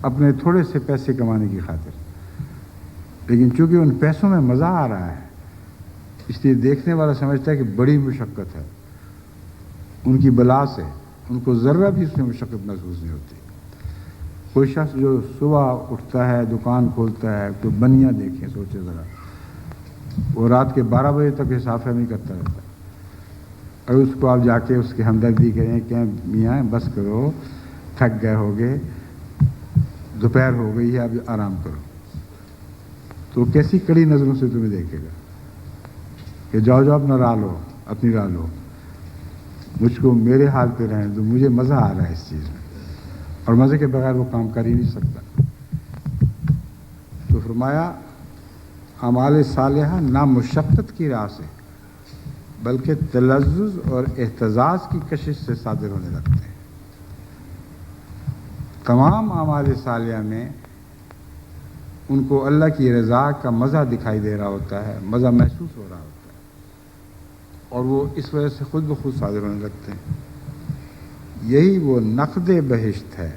اپنے تھوڑے سے پیسے کمانے کی خاطر، لیکن چونکہ ان پیسوں میں مزہ آ رہا ہے اس لیے دیکھنے والا سمجھتا ہے کہ بڑی مشقت ہے، ان کی بلا سے ان کو ذرہ بھی اس میں مشقت محسوس نہیں ہوتی۔ کوئی شخص جو صبح اٹھتا ہے، دکان کھولتا ہے، تو بنیا دیکھیں، سوچے ذرا، وہ رات کے 12 بجے تک حساب فہمی کرتا رہتا ہے، اور اس کو آپ جا کے اس کی ہمدردی کریں کہ میاں بس کرو، تھک گئے ہوگے، دوپہر ہو گئی ہے، اب آرام کرو، تو کیسی کڑی نظروں سے تمہیں دیکھے گا کہ جاؤ جاؤ اپنا راہ لو، اپنی راہ لو، مجھ کو میرے حال پہ رہنے دو، مجھے مزہ آ رہا ہے اس چیز میں، اور مزے کے بغیر وہ کام کر ہی نہیں سکتا۔ تو فرمایا اعمال صالحہ نہ مشقت کی راہ سے بلکہ تلذذ اور احتزاز کی کشش سے صادر ہونے لگتے ہیں۔ تمام اعمال صالحہ میں ان کو اللہ کی رضا کا مزہ دکھائی دے رہا ہوتا ہے، مزہ محسوس ہو رہا ہوتا ہے، اور وہ اس وجہ سے خود بخود صادر ہونے لگتے ہیں۔ یہی وہ نقد بہشت ہے،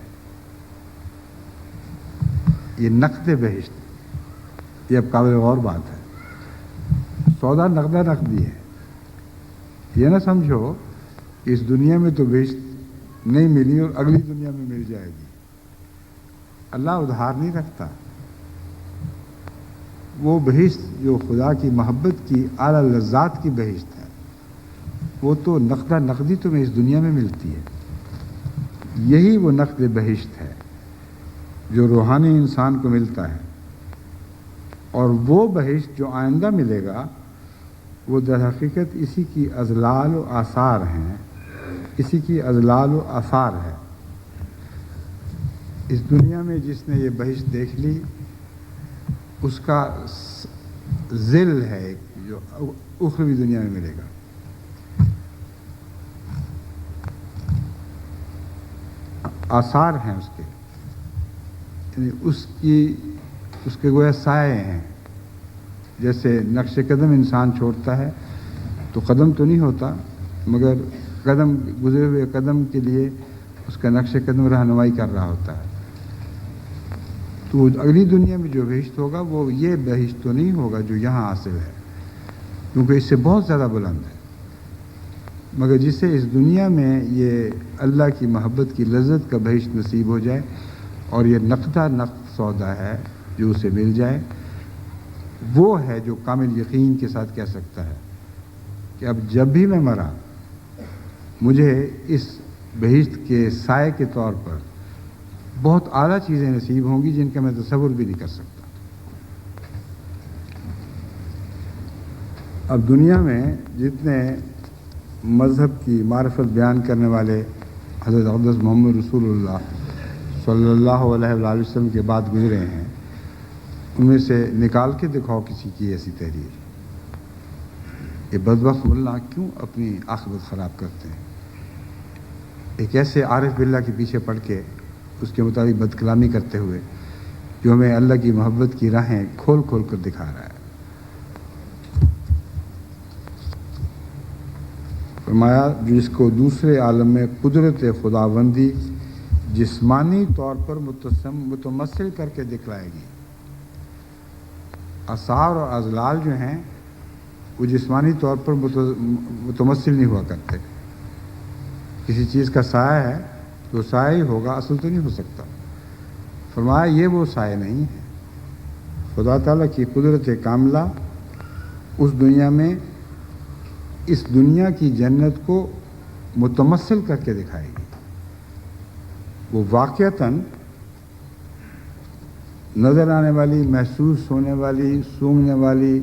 یہ نقد بہشت، یہ اب قابل غور بات ہے۔ سودا نقدہ نقدی ہے، یہ نہ سمجھو کہ اس دنیا میں تو بہشت نہیں ملی اور اگلی دنیا میں مل جائے گی۔ اللہ ادھار نہیں رکھتا، وہ بہشت جو خدا کی محبت کی اعلیٰ لذات کی بہشت ہے، وہ تو نقدہ نقدی تمہیں اس دنیا میں ملتی ہے۔ یہی وہ نقد بہشت ہے جو روحانی انسان کو ملتا ہے، اور وہ بہشت جو آئندہ ملے گا وہ در حقیقت اسی کی اضلال و آثار ہیں، اسی کی اضلال و آثار ہے۔ اس دنیا میں جس نے یہ بہشت دیکھ لی اس کا ذل ہے جو اخروی دنیا میں ملے گا۔ آثار ہیں اس کے، یعنی اس کے گویا سائے ہیں۔ جیسے نقش قدم انسان چھوڑتا ہے تو قدم تو نہیں ہوتا، مگر قدم گزرے ہوئے قدم کے لیے اس کا نقش قدم رہنمائی کر رہا ہوتا ہے۔ تو اگلی دنیا میں جو بہشت ہوگا وہ یہ بہشت تو نہیں ہوگا جو یہاں حاصل ہے، کیونکہ اس سے بہت زیادہ بلند ہے، مگر جسے اس دنیا میں یہ اللہ کی محبت کی لذت کا بہشت نصیب ہو جائے اور یہ نقدہ نقد سودا ہے جو اسے مل جائے، وہ ہے جو کامل یقین کے ساتھ کہہ سکتا ہے کہ اب جب بھی میں مرا مجھے اس بہشت کے سائے کے طور پر بہت اعلیٰ چیزیں نصیب ہوں گی جن کا میں تصور بھی نہیں کر سکتا۔ اب دنیا میں جتنے مذہب کی معرفت بیان کرنے والے حضرت اقدس محمد رسول اللہ صلی اللہ علیہ وآلہ وسلم کے بعد گزرے ہیں، ان میں سے نکال کے دکھاؤ کسی کی ایسی تحریر۔ یہ بدبخت ملا کیوں اپنی عاقبت خراب کرتے ہیں؟ ایک ایسے عارف باللہ کے پیچھے پڑھ کے اس کے مطابق بد کلامی کرتے ہوئے جو ہمیں اللہ کی محبت کی راہیں کھول کھول کر دکھا رہا ہے۔ فرمایا جس کو دوسرے عالم میں قدرت خداوندی جسمانی طور پر متمثل کر کے دکھلائے گی۔ آثار اور اضلال جو ہیں وہ جسمانی طور پر متمثل نہیں ہوا کرتے۔ کسی چیز کا سایہ ہے تو سایہ ہی ہوگا، اصل تو نہیں ہو سکتا۔ فرمایا یہ وہ سایہ نہیں ہے، خدا تعالیٰ کی قدرت کاملہ اس دنیا میں اس دنیا کی جنت کو متمثل کر کے دکھائے گی۔ وہ واقعتاً نظر آنے والی، محسوس ہونے والی، سونگنے والی،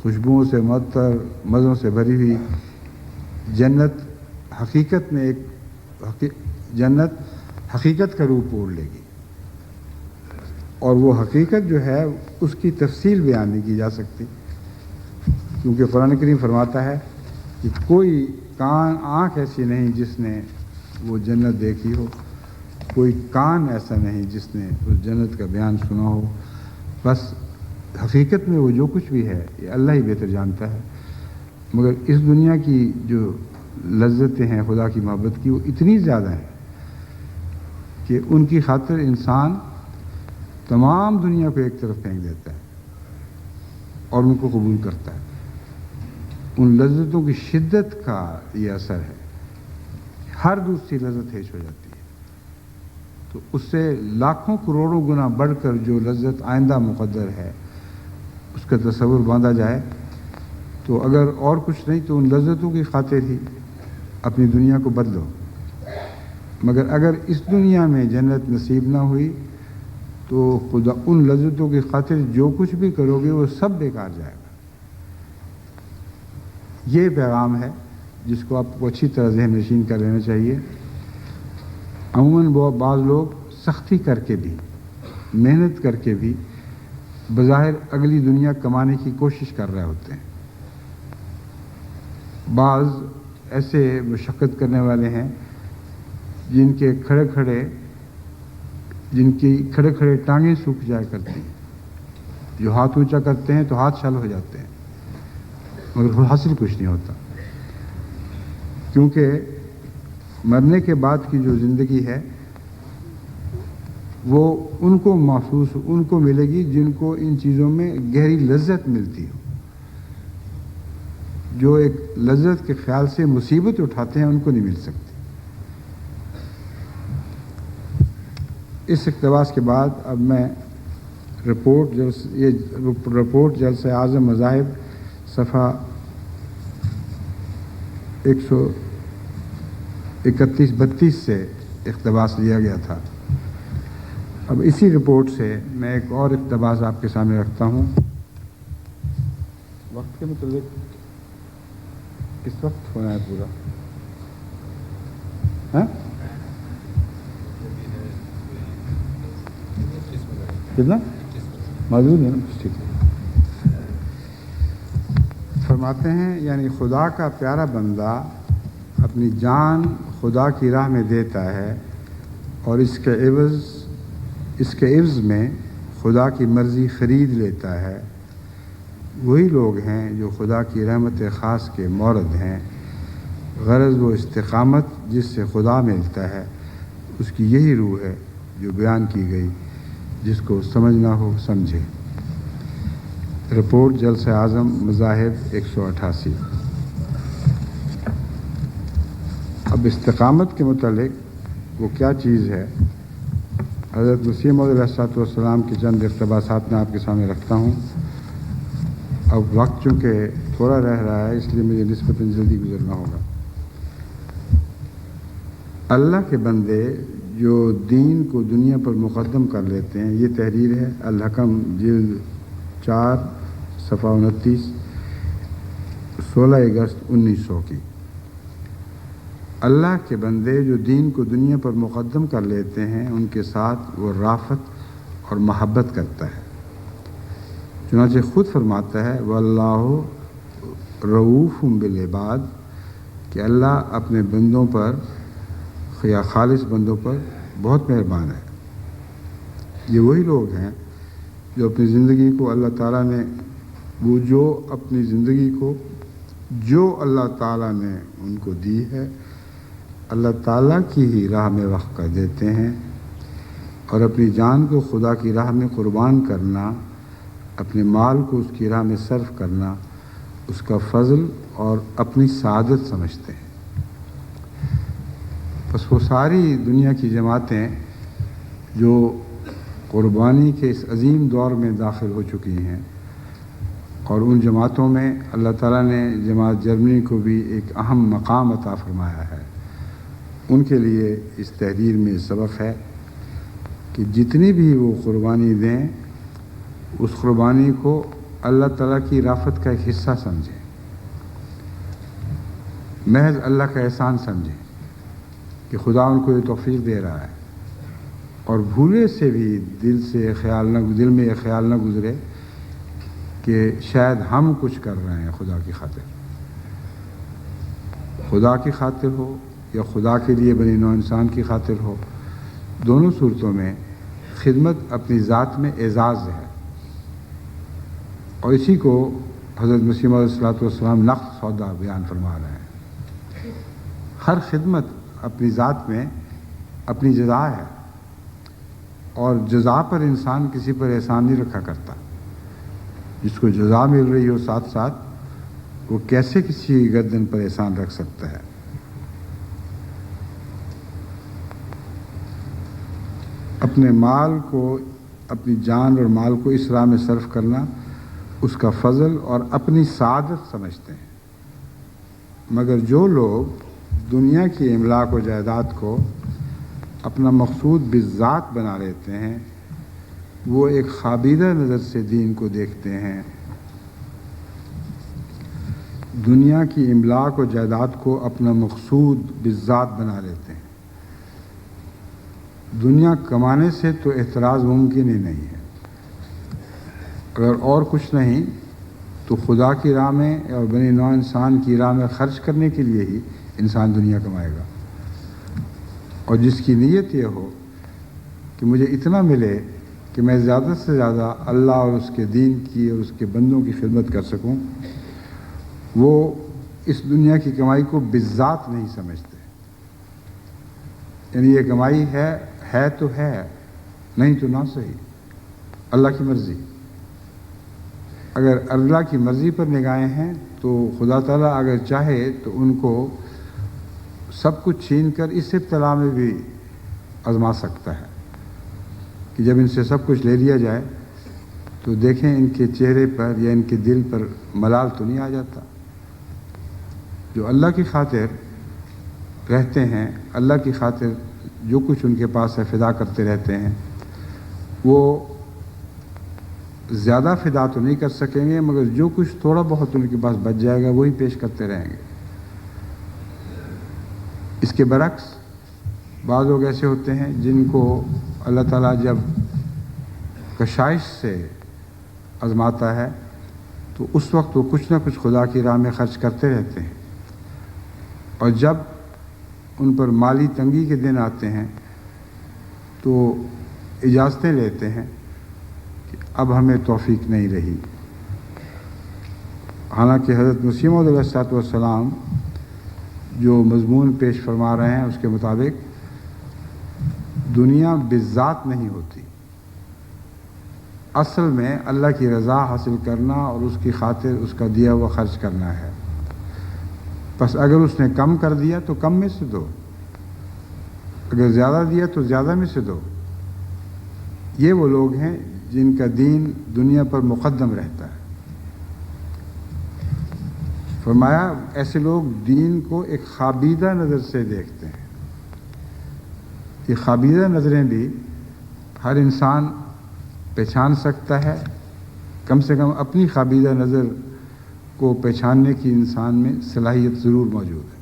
خوشبوؤں سے معطر، مزوں سے بھری ہوئی جنت حقیقت میں جنت حقیقت کا روپ اوڑھ لے گی، اور وہ حقیقت جو ہے اس کی تفصیل بیان نہیں کی جا سکتی، کیونکہ قرآن کریم فرماتا ہے کہ کوئی آنکھ ایسی نہیں جس نے وہ جنت دیکھی ہو، کوئی کان ایسا نہیں جس نے اس جنت کا بیان سنا ہو، بس حقیقت میں وہ جو کچھ بھی ہے یہ اللہ ہی بہتر جانتا ہے۔ مگر اس دنیا کی جو لذتیں ہیں خدا کی محبت کی وہ اتنی زیادہ ہیں کہ ان کی خاطر انسان تمام دنیا کو ایک طرف پھینک دیتا ہے اور ان کو قبول کرتا ہے۔ ان لذتوں کی شدت کا یہ اثر ہے، ہر دوسری لذت ہیچ ہو جاتی ہے، تو اس سے لاکھوں کروڑوں گنا بڑھ کر جو لذت آئندہ مقدر ہے اس کا تصور باندھا جائے تو اگر اور کچھ نہیں تو ان لذتوں کی خاطر ہی اپنی دنیا کو بدلو، مگر اگر اس دنیا میں جنت نصیب نہ ہوئی تو خدا ان لذتوں کی خاطر جو کچھ بھی کرو گے وہ سب بیکار جائے گا۔ یہ پیغام ہے جس کو آپ کو اچھی طرح ذہن نشین کر لینا چاہیے۔ عموماً بعض لوگ سختی کر کے بھی، محنت کر کے بھی بظاہر اگلی دنیا کمانے کی کوشش کر رہے ہوتے ہیں۔ بعض ایسے مشقت کرنے والے ہیں جن کی کھڑے کھڑے ٹانگیں سوکھ جایا کرتی ہیں، جو ہاتھ اونچا کرتے ہیں تو ہاتھ چھل ہو جاتے ہیں، مگر حاصل کچھ نہیں ہوتا، کیونکہ مرنے کے بعد کی جو زندگی ہے وہ ان کو ملے گی جن کو ان چیزوں میں گہری لذت ملتی ہو۔ جو ایک لذت کے خیال سے مصیبت اٹھاتے ہیں ان کو نہیں مل سکتی۔ اس اقتباس کے بعد اب میں رپورٹ جلسہ اعظم مذاہب صفحہ 131-32 سے اقتباس لیا گیا تھا۔ اب اسی رپورٹ سے میں ایک اور اقتباس آپ کے سامنے رکھتا ہوں۔ وقت کے متعلق کس وقت ہونا ہے پورا؟ ہاں کتنا موجود ہے نا؟ ٹھیک ہے۔ فرماتے ہیں یعنی خدا کا پیارا بندہ اپنی جان خدا کی راہ میں دیتا ہے اور اس کے عوض میں خدا کی مرضی خرید لیتا ہے، وہی لوگ ہیں جو خدا کی رحمت خاص کے مورد ہیں۔ غرض وہ استقامت جس سے خدا ملتا ہے، اس کی یہی روح ہے جو بیان کی گئی، جس کو سمجھنا ہو سمجھے۔ رپورٹ جلسہ اعظم مذاہب 188۔ اب استقامت کے متعلق وہ کیا چیز ہے، حضرت مسیح موعود علیہ السلام کے چند اقتباسات میں آپ کے سامنے رکھتا ہوں۔ اب وقت چونکہ تھوڑا رہ رہا ہے اس لیے مجھے نسبتاً جلدی گزرنا ہوگا۔ اللہ کے بندے جو دین کو دنیا پر مقدم کر لیتے ہیں، یہ تحریر ہے الحکم جلد 4 صفحہ 29، 16 اگست 1900 کی۔ اللہ کے بندے جو دین کو دنیا پر مقدم کر لیتے ہیں ان کے ساتھ وہ رافت اور محبت کرتا ہے۔ چنانچہ خود فرماتا ہے واللہ رؤوف بالعباد، کہ اللہ اپنے بندوں پر یا خالص بندوں پر بہت مہربان ہے۔ یہ وہی لوگ ہیں جو اپنی زندگی کو اللہ تعالیٰ نے جو اللہ تعالیٰ نے ان کو دی ہے اللہ تعالیٰ کی ہی راہ میں وقف کر دیتے ہیں، اور اپنی جان کو خدا کی راہ میں قربان کرنا، اپنے مال کو اس کی راہ میں صرف کرنا اس کا فضل اور اپنی سعادت سمجھتے ہیں۔ بس وہ ساری دنیا کی جماعتیں جو قربانی کے اس عظیم دور میں داخل ہو چکی ہیں، اور ان جماعتوں میں اللہ تعالیٰ نے جماعت جرمنی کو بھی ایک اہم مقام عطا فرمایا ہے، ان کے لیے اس تحریر میں سبق ہے کہ جتنی بھی وہ قربانی دیں اس قربانی کو اللہ تعالیٰ کی رافت کا ایک حصہ سمجھیں، محض اللہ کا احسان سمجھیں کہ خدا ان کو یہ توفیق دے رہا ہے، اور بھولے سے بھی دل میں یہ خیال نہ گزرے کہ شاید ہم کچھ کر رہے ہیں خدا کی خاطر ہو یا خدا کے لیے بنی نوع انسان کی خاطر ہو، دونوں صورتوں میں خدمت اپنی ذات میں اعزاز ہے، اور اسی کو حضرت مسیح موعود علیہ السلام نقد سودا بیان فرما رہے ہیں۔ ہر خدمت اپنی ذات میں اپنی جزا ہے، اور جزا پر انسان کسی پر احسان نہیں رکھا کرتا۔ جس کو جزا مل رہی ہو ساتھ ساتھ وہ کیسے کسی گردن پر احسان رکھ سکتا ہے؟ اپنے مال کو، اپنی جان اور مال کو اس راہ میں صرف کرنا اس کا فضل اور اپنی سعادت سمجھتے ہیں، مگر جو لوگ دنیا کی املاک و جائیداد کو اپنا مقصود بالذات بنا لیتے ہیں، وہ ایک خوابیدہ نظر سے دین کو دیکھتے ہیں۔ دنیا کی املاک و جائیداد کو اپنا مقصود بالذات بنا لیتے ہیں۔ دنیا کمانے سے تو اعتراض ممکن ہی نہیں ہے۔ اگر اور کچھ نہیں تو خدا کی راہ میں اور بنی نوع انسان کی راہ میں خرچ کرنے کے لیے ہی انسان دنیا کمائے گا، اور جس کی نیت یہ ہو کہ مجھے اتنا ملے کہ میں زیادہ سے زیادہ اللہ اور اس کے دین کی اور اس کے بندوں کی خدمت کر سکوں، وہ اس دنیا کی کمائی کو بالذات نہیں سمجھتے۔ یعنی یہ کمائی ہے تو ہے، نہیں تو نہ صحیح، اللہ کی مرضی۔ اگر اللہ کی مرضی پر نگاہیں ہیں تو خدا تعالیٰ اگر چاہے تو ان کو سب کچھ چھین کر اس ابتلا میں بھی آزما سکتا ہے کہ جب ان سے سب کچھ لے لیا جائے تو دیکھیں ان کے چہرے پر یا ان کے دل پر ملال تو نہیں آ جاتا۔ جو اللہ کی خاطر رہتے ہیں، اللہ کی خاطر جو کچھ ان کے پاس ہے فدا کرتے رہتے ہیں، وہ زیادہ فدا تو نہیں کر سکیں گے، مگر جو کچھ تھوڑا بہت ان کے پاس بچ جائے گا وہی پیش کرتے رہیں گے۔ اس کے برعکس بعض لوگ ایسے ہوتے ہیں جن کو اللہ تعالیٰ جب کشائش سے آزماتا ہے تو اس وقت وہ کچھ نہ کچھ خدا کی راہ میں خرچ کرتے رہتے ہیں، اور جب ان پر مالی تنگی کے دن آتے ہیں تو اجازتیں لیتے ہیں کہ اب ہمیں توفیق نہیں رہی۔ حالانکہ حضرت مسیح موعود علیہ السلام جو مضمون پیش فرما رہے ہیں اس کے مطابق دنیا بالذات نہیں ہوتی، اصل میں اللہ کی رضا حاصل کرنا اور اس کی خاطر اس کا دیا ہوا خرچ کرنا ہے۔ بس اگر اس نے کم کر دیا تو کم میں سے دو، اگر زیادہ دیا تو زیادہ میں سے دو۔ یہ وہ لوگ ہیں جن کا دین دنیا پر مقدم رہتا ہے۔ فرمایا ایسے لوگ دین کو ایک خوابیدہ نظر سے دیکھتے ہیں۔ یہ خوابیدہ نظریں بھی ہر انسان پہچان سکتا ہے، کم سے کم اپنی خوابیدہ نظر کو پہچاننے کی انسان میں صلاحیت ضرور موجود ہے۔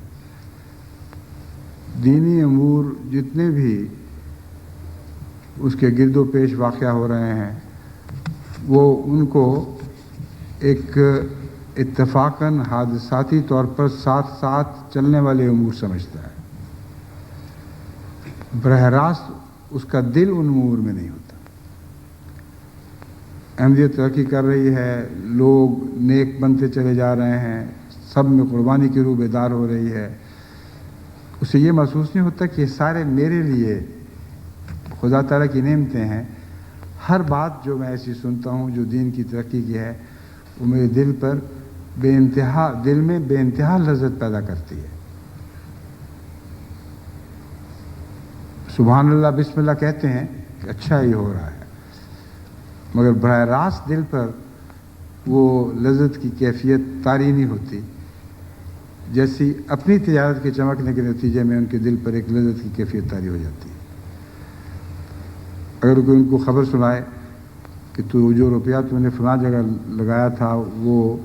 دینی امور جتنے بھی اس کے گرد و پیش واقع ہو رہے ہیں وہ ان کو ایک اتفاقاً حادثاتی طور پر ساتھ ساتھ چلنے والے امور سمجھتا ہے، براہ راست اس کا دل ان امور میں نہیں ہوتا۔ احمدیت ترقی کر رہی ہے، لوگ نیک بنتے چلے جا رہے ہیں، سب میں قربانی کی روح بیدار ہو رہی ہے، اسے یہ محسوس نہیں ہوتا کہ یہ سارے میرے لیے خدا تعالیٰ کی نعمتیں ہیں۔ ہر بات جو میں ایسی سنتا ہوں جو دین کی ترقی کی ہے وہ میرے دل میں بے انتہا لذت پیدا کرتی ہے۔ سبحان اللہ بسم اللہ کہتے ہیں کہ اچھا ہی ہو رہا ہے، مگر براہ راست دل پر وہ لذت کی کیفیت طاری نہیں ہوتی، جیسی اپنی تجارت کے چمکنے کے نتیجے میں ان کے دل پر ایک لذت کی کیفیت طاری ہو جاتی ہے۔ اگر کوئی ان کو خبر سنائے کہ تو جو روپیہ تو نے فلاں جگہ لگایا تھا وہ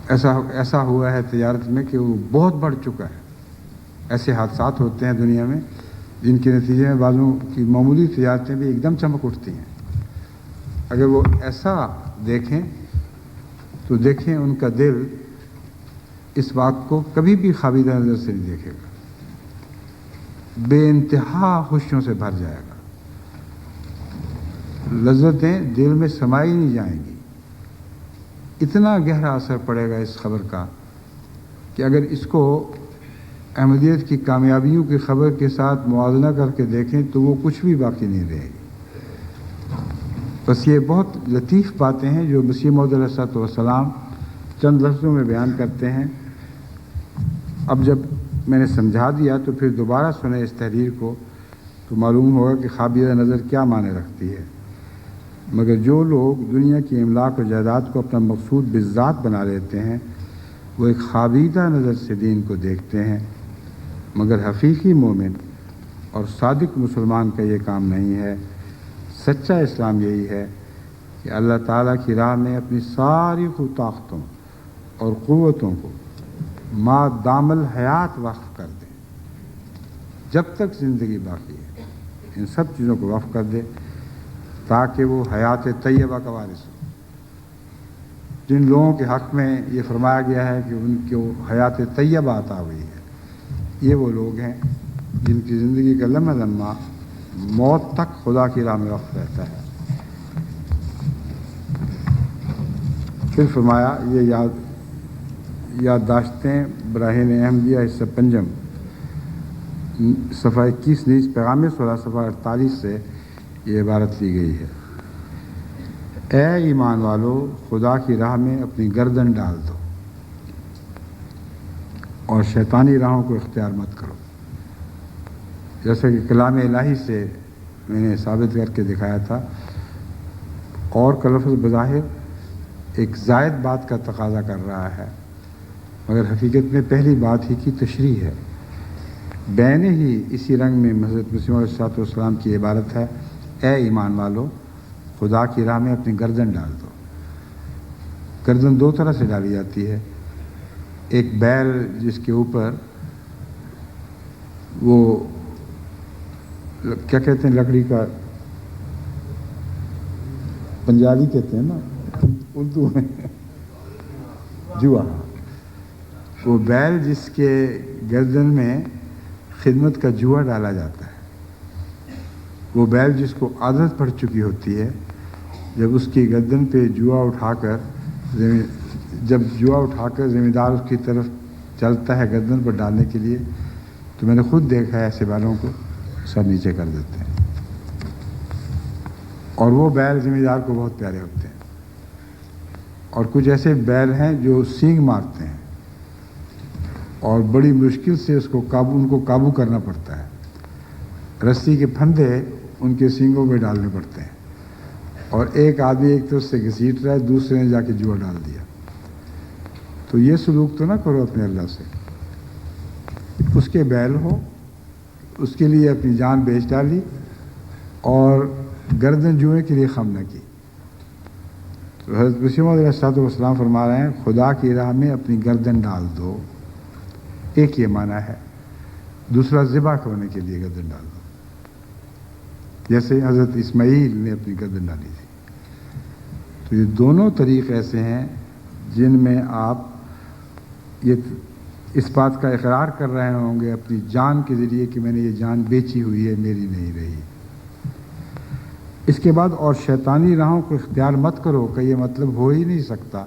ایسا ہوا ہے تجارت میں کہ وہ بہت بڑھ چکا ہے، ایسے حادثات ہوتے ہیں دنیا میں جن کے نتیجے میں بعضوں کی معمولی تجارتیں بھی ایک دم چمک اٹھتی ہیں۔ اگر وہ ایسا دیکھیں تو دیکھیں ان کا دل اس بات کو کبھی بھی خوابیدہ نظر سے نہیں دیکھے گا، بے انتہا خوشیوں سے بھر جائے گا، لذتیں دل میں سمائی نہیں جائیں گی۔ اتنا گہرا اثر پڑے گا اس خبر کا کہ اگر اس کو احمدیت کی کامیابیوں کی خبر کے ساتھ موازنہ کر کے دیکھیں تو وہ کچھ بھی باقی نہیں رہے گی۔ بس یہ بہت لطیف باتیں ہیں جو مسیح موعود علیہ السلام چند لفظوں میں بیان کرتے ہیں۔ اب جب میں نے سمجھا دیا تو پھر دوبارہ سنیں اس تحریر کو تو معلوم ہوگا کہ خوابیدہ نظر کیا معنی رکھتی ہے۔ مگر جو لوگ دنیا کی املاک و جائیداد کو اپنا مقصود بالذات بنا لیتے ہیں وہ ایک خوابیدہ نظر سے دین کو دیکھتے ہیں، مگر حقیقی مومن اور صادق مسلمان کا یہ کام نہیں ہے۔ سچا اسلام یہی ہے کہ اللہ تعالیٰ کی راہ میں اپنی ساری طاقتوں اور قوتوں کو ما دام الحیات وقف کر دے، جب تک زندگی باقی ہے ان سب چیزوں کو وقف کر دے، تاکہ وہ حیات طیبہ کا وارث ہو۔ جن لوگوں کے حق میں یہ فرمایا گیا ہے کہ ان کو حیات طیبہ عطا ہوئی ہے، یہ وہ لوگ ہیں جن کی زندگی کا لمحہ لمحہ موت تک خدا کی راہ میں وقف رہتا ہے۔ پھر فرمایا یہ یادداشتیں براہین احمدیہ حصہ پنجم صفحہ 21 نیز پیغام صلح صفحہ 48 سے یہ عبارت لی گئی ہے: اے ایمان والو، خدا کی راہ میں اپنی گردن ڈال دو اور شیطانی راہوں کو اختیار مت کرو۔ جیسا کہ کلام الہی سے میں نے ثابت کر کے دکھایا تھا، اور کا لفظ بظاہر ایک زائد بات کا تقاضا کر رہا ہے، مگر حقیقت میں پہلی بات ہی کی تشریح ہے۔ بین ہی اسی رنگ میں حضرت مسیح علیہ السلام کی عبارت ہے: اے ایمان والو، خدا کی راہ میں اپنی گردن ڈال دو۔ گردن دو طرح سے ڈالی جاتی ہے، ایک بیل جس کے اوپر وہ کیا کہتے ہیں، لکڑی کا پنجالی کہتے ہیں نا اردو میں، جوا، وہ بیل جس کے گردن میں خدمت کا جوا ڈالا جاتا ہے، وہ بیل جس کو عادت پڑ چکی ہوتی ہے، جب اس کی گردن پہ جوا اٹھا کر ذمہ دار اس کی طرف چلتا ہے گردن پر ڈالنے کے لیے، تو میں نے خود دیکھا ہے ایسے بیلوں کو سر نیچے کر دیتے ہیں، اور وہ بیل ذمہ دار کو بہت پیارے ہوتے ہیں۔ اور کچھ ایسے بیل ہیں جو سینگ مارتے ہیں اور بڑی مشکل سے ان کو قابو کرنا پڑتا ہے، رسی کے پھندے ان کے سینگوں میں ڈالنے پڑتے ہیں، اور ایک آدمی ایک طرف سے گھسیٹ رہا ہے، دوسرے نے جا کے جوا ڈال دیا۔ تو یہ سلوک تو نہ کرو اپنے اللہ سے۔ اس کے بیل ہو، اس کے لیے اپنی جان بیچ ڈالی اور گردن جوئے کے لیے خم نہ کی۔ تو حضرت مسیح علیہ السلام فرما رہے ہیں خدا کی راہ میں اپنی گردن ڈال دو، ایک یہ معنی ہے، دوسرا ذبح ہونے کے لیے گردن ڈال دو، جیسے حضرت اسماعیل نے اپنی گردن ڈالی تھی۔ تو یہ دونوں طریق ایسے ہیں جن میں آپ اس بات کا اقرار کر رہے ہوں گے اپنی جان کے ذریعے کہ میں نے یہ جان بیچی ہوئی ہے، میری نہیں رہی۔ اس کے بعد اور شیطانی راہوں کو اختیار مت کرو کہ یہ مطلب ہو ہی نہیں سکتا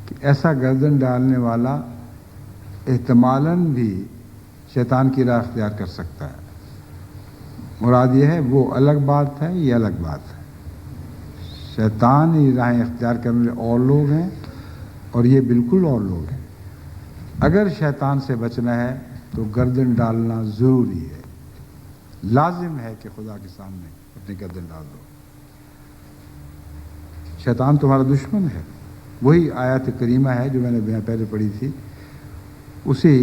کہ ایسا گردن ڈالنے والا احتمالاً بھی شیطان کی راہ اختیار کر سکتا ہے۔ مراد یہ ہے وہ الگ بات ہے، یہ الگ بات ہے۔ شیطان ہی راہیں اختیار کرنے والے اور لوگ ہیں، اور یہ بالکل اور لوگ ہیں۔ اگر شیطان سے بچنا ہے تو گردن ڈالنا ضروری ہے، لازم ہے کہ خدا کے سامنے اپنی گردن ڈال دو۔ شیطان تمہارا دشمن ہے، وہی آیت کریمہ ہے جو میں نے پہلے پڑھی تھی، اسی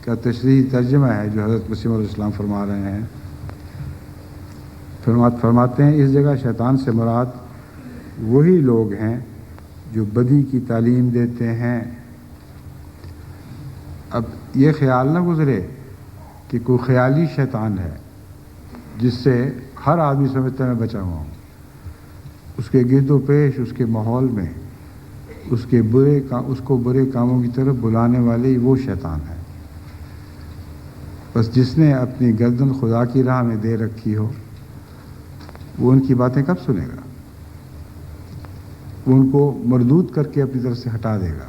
کا تشریحی ترجمہ ہے جو حضرت مسیح علیہ السلام فرما رہے ہیں۔ فرماتے ہیں اس جگہ شیطان سے مراد وہی لوگ ہیں جو بدی کی تعلیم دیتے ہیں۔ اب یہ خیال نہ گزرے کہ کوئی خیالی شیطان ہے جس سے ہر آدمی سمجھتا ہے میں بچا ہوا ہوں، اس کے گرد و پیش، اس کے ماحول میں اس کو برے کاموں کی طرف بلانے والے وہ شیطان ہے۔ بس جس نے اپنی گردن خدا کی راہ میں دے رکھی ہو وہ ان کی باتیں کب سنے گا؟ وہ ان کو مردود کر کے اپنی طرف سے ہٹا دے گا۔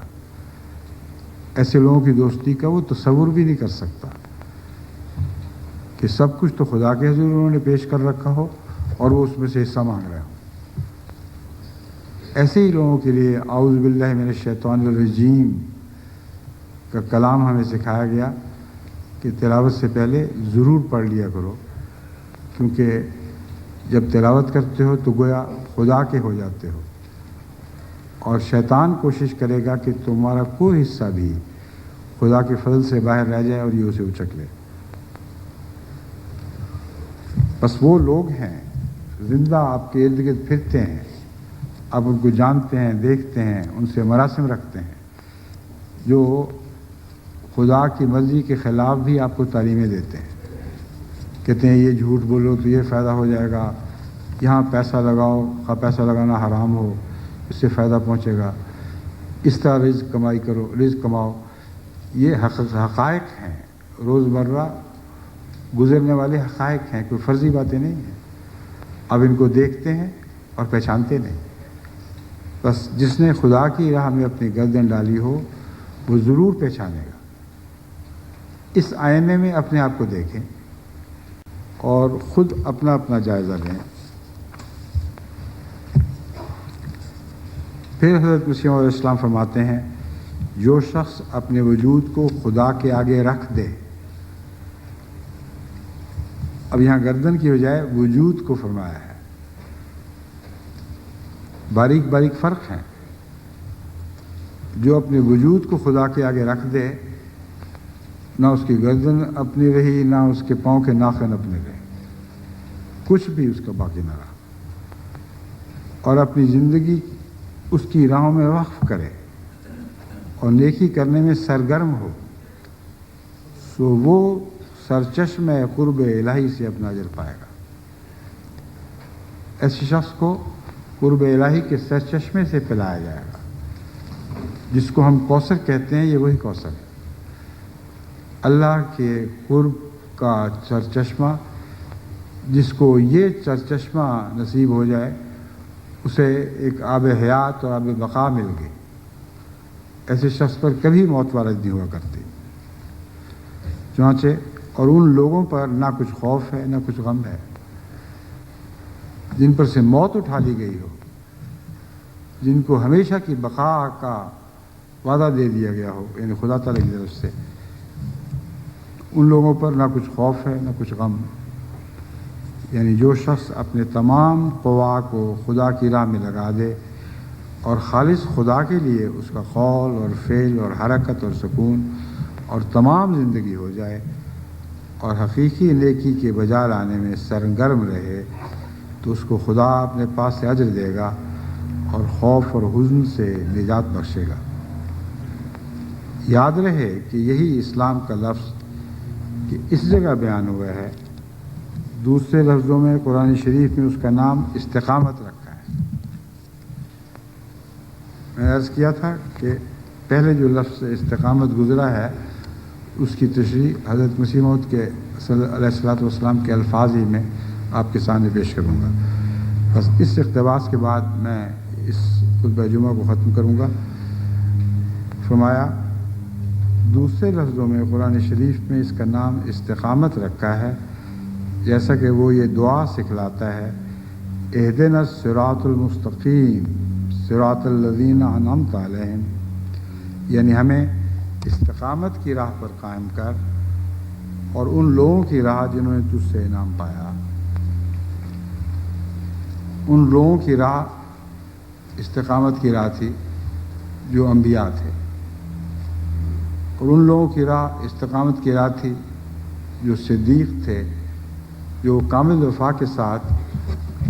ایسے لوگوں کی دوستی کا وہ تصور بھی نہیں کر سکتا کہ سب کچھ تو خدا کے حضور انہوں نے پیش کر رکھا ہو اور وہ اس میں سے حصہ مانگ رہے ہوں۔ ایسے ہی لوگوں کے لیے اعوذ باللہ من الشیطان الرجیم کا کلام ہمیں سکھایا گیا کہ تلاوت سے پہلے ضرور پڑھ لیا کرو، کیونکہ جب تلاوت کرتے ہو تو گویا خدا کے ہو جاتے ہو، اور شیطان کوشش کرے گا کہ تمہارا کوئی حصہ بھی خدا کے فضل سے باہر رہ جائے اور یہ اسے اچک لے۔ بس وہ لوگ ہیں زندہ آپ کے ارد گرد پھرتے ہیں، آپ ان کو جانتے ہیں، دیکھتے ہیں، ان سے مراسم رکھتے ہیں، جو خدا کی مرضی کے خلاف بھی آپ کو تعلیمیں دیتے ہیں، کہتے ہیں یہ جھوٹ بولو تو یہ فائدہ ہو جائے گا، یہاں پیسہ لگاؤ، پیسہ لگانا حرام ہو، اس سے فائدہ پہنچے گا، اس طرح رزق کمائی کرو، رزق کماؤ۔ یہ حقائق ہیں، روزمرہ گزرنے والے حقائق ہیں، کوئی فرضی باتیں نہیں ہیں۔ اب ان کو دیکھتے ہیں اور پہچانتے نہیں۔ بس جس نے خدا کی راہ میں اپنی گردن ڈالی ہو وہ ضرور پہچانے گا۔ اس آئینے میں اپنے آپ کو دیکھیں اور خود اپنا اپنا جائزہ لیں۔ پھر حضرت مسیح علیہ السلام فرماتے ہیں، جو شخص اپنے وجود کو خدا کے آگے رکھ دے، اب یہاں گردن کی بجائے وجود کو فرمایا ہے، باریک باریک فرق ہے۔ جو اپنے وجود کو خدا کے آگے رکھ دے، نہ اس کی گردن اپنی رہی، نہ اس کے پاؤں کے ناخن اپنے رہے، کچھ بھی اس کا باقی نہ رہا، اور اپنی زندگی اس کی راہوں میں وقف کرے اور نیکی کرنے میں سرگرم ہو، سو وہ سرچشمہ قرب الہی سے اپنا اجر پائے گا۔ ایسے شخص کو قرب الہی کے سرچشمے سے پلایا جائے گا، جس کو ہم کوثر کہتے ہیں۔ یہ وہی کوثر ہے، اللہ کے قرب کا سرچشمہ۔ جس کو یہ سرچشمہ نصیب ہو جائے اسے ایک آب حیات اور آب بقا مل گئی۔ ایسے شخص پر کبھی موت وارد نہیں ہوا کرتی۔ چنانچہ اور ان لوگوں پر نہ کچھ خوف ہے نہ کچھ غم ہے جن پر سے موت اٹھا لی گئی ہو، جن کو ہمیشہ کی بقا کا وعدہ دے دیا گیا ہو، یعنی خدا تعالیٰ کی طرف سے، ان لوگوں پر نہ کچھ خوف ہے نہ کچھ غم۔ یعنی جو شخص اپنے تمام قوا کو خدا کی راہ میں لگا دے اور خالص خدا کے لیے اس کا قول اور فعل اور حرکت اور سکون اور تمام زندگی ہو جائے، اور حقیقی نیکی کے بجا لانے میں سرگرم رہے، تو اس کو خدا اپنے پاس سے اجر دے گا اور خوف اور حزن سے نجات بخشے گا۔ یاد رہے کہ یہی اسلام کا لفظ کہ اس جگہ بیان ہوا ہے، دوسرے لفظوں میں قرآن شریف میں اس کا نام استقامت رکھا ہے۔ میں نے عرض کیا تھا کہ پہلے جو لفظ استقامت گزرا ہے اس کی تشریح حضرت مسیح موعود کے علیہ الصلوۃ والسلام کے الفاظ ہی میں آپ کے سامنے پیش کروں گا۔ بس اس اقتباس کے بعد میں اس خطبہ جمعہ کو ختم کروں گا۔ فرمایا، دوسرے لفظوں میں قرآن شریف میں اس کا نام استقامت رکھا ہے، جیسا کہ وہ یہ دعا سکھلاتا ہے، اہدنا الصراط المستقیم صراط الذین انعمت علیہم، یعنی ہمیں استقامت کی راہ پر قائم کر اور ان لوگوں کی راہ جنہوں نے تجھ سے انعام پایا۔ ان لوگوں کی راہ استقامت کی راہ تھی جو انبیاء تھے، اور ان لوگوں کی راہ استقامت کی راہ تھی جو صدیق تھے، جو کامل وفا کے ساتھ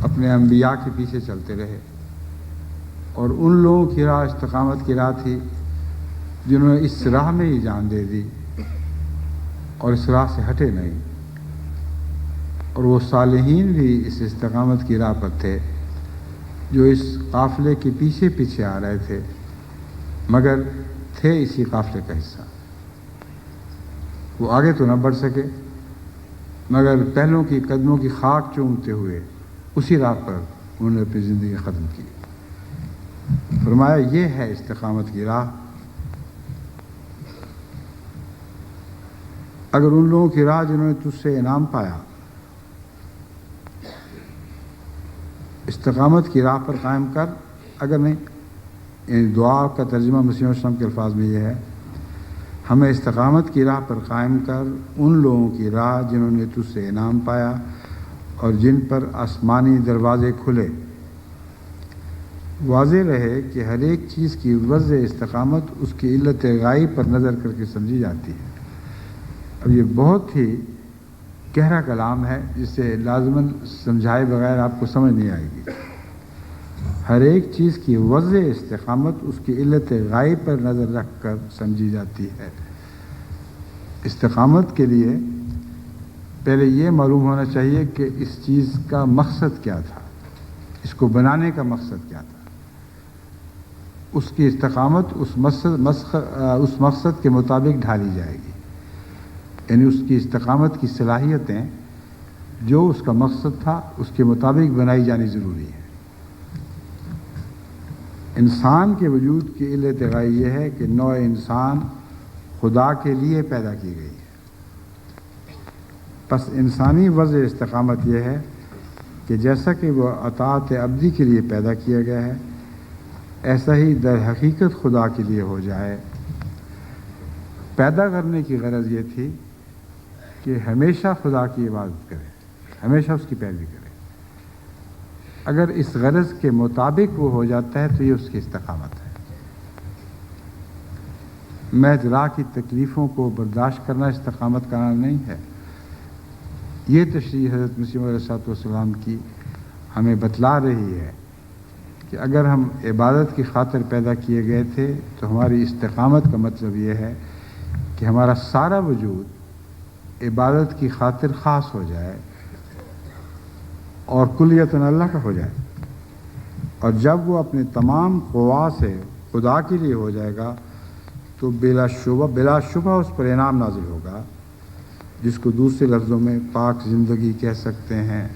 اپنے انبیاء کے پیچھے چلتے رہے، اور ان لوگوں کی راہ استقامت کی راہ تھی جنہوں نے اس راہ میں ہی جان دے دی اور اس راہ سے ہٹے نہیں، اور وہ صالحین بھی اس استقامت کی راہ پر تھے جو اس قافلے کے پیچھے پیچھے آ رہے تھے، مگر تھے اسی قافلے کا حصہ۔ وہ آگے تو نہ بڑھ سکے، مگر پہلوں کی قدموں کی خاک چومتے ہوئے اسی راہ پر انہوں نے اپنی زندگی ختم کی۔ فرمایا، یہ ہے استقامت کی راہ۔ اگر ان لوگوں کی راہ جنہوں نے تجھ سے انعام پایا استقامت کی راہ پر قائم کر، اگر نہیں، یعنی دعا کا ترجمہ مسیح علیہ السلام کے الفاظ میں یہ ہے، ہمیں استقامت کی راہ پر قائم کر ان لوگوں کی راہ جنہوں نے تجھ سے انعام پایا اور جن پر آسمانی دروازے کھلے، واضح رہے کہ ہر ایک چیز کی وضع استقامت اس کی علت غائب پر نظر کر کے سمجھی جاتی ہے۔ اب یہ بہت ہی گہرا کلام ہے، جسے لازماً سمجھائے بغیر آپ کو سمجھ نہیں آئے گی۔ ہر ایک چیز کی وضع استقامت اس کی علت غائب پر نظر رکھ کر سمجھی جاتی ہے۔ استقامت کے لیے پہلے یہ معلوم ہونا چاہیے کہ اس چیز کا مقصد کیا تھا، اس کو بنانے کا مقصد کیا تھا۔ اس کی استقامت اس مقصد کے مطابق ڈھالی جائے گی، یعنی اس کی استقامت کی صلاحیتیں جو اس کا مقصد تھا اس کے مطابق بنائی جانی ضروری ہے۔ انسان کے وجود کی علت غائب یہ ہے کہ نوع انسان خدا کے لیے پیدا کی گئی ہے۔ پس انسانی وضع استقامت یہ ہے کہ جیسا کہ وہ اطاعت ابدی کے لیے پیدا کیا گیا ہے، ایسا ہی در حقیقت خدا کے لیے ہو جائے۔ پیدا کرنے کی غرض یہ تھی کہ ہمیشہ خدا کی عبادت کرے، ہمیشہ اس کی پیروی کرے۔ اگر اس غرض کے مطابق وہ ہو جاتا ہے تو یہ اس کی استقامت ہے۔ محض راہ کی تکلیفوں کو برداشت کرنا استقامت کا نام نہیں ہے۔ یہ تشریح حضرت مسیح علیہ السلام کی ہمیں بتلا رہی ہے کہ اگر ہم عبادت کی خاطر پیدا کیے گئے تھے تو ہماری استقامت کا مطلب یہ ہے کہ ہمارا سارا وجود عبادت کی خاطر خاص ہو جائے اور کلیتاً اللہ کا ہو جائے، اور جب وہ اپنے تمام قوا سے خدا کے لیے ہو جائے گا تو بلا شبہ اس پر انعام نازل ہوگا، جس کو دوسرے لفظوں میں پاک زندگی کہہ سکتے ہیں۔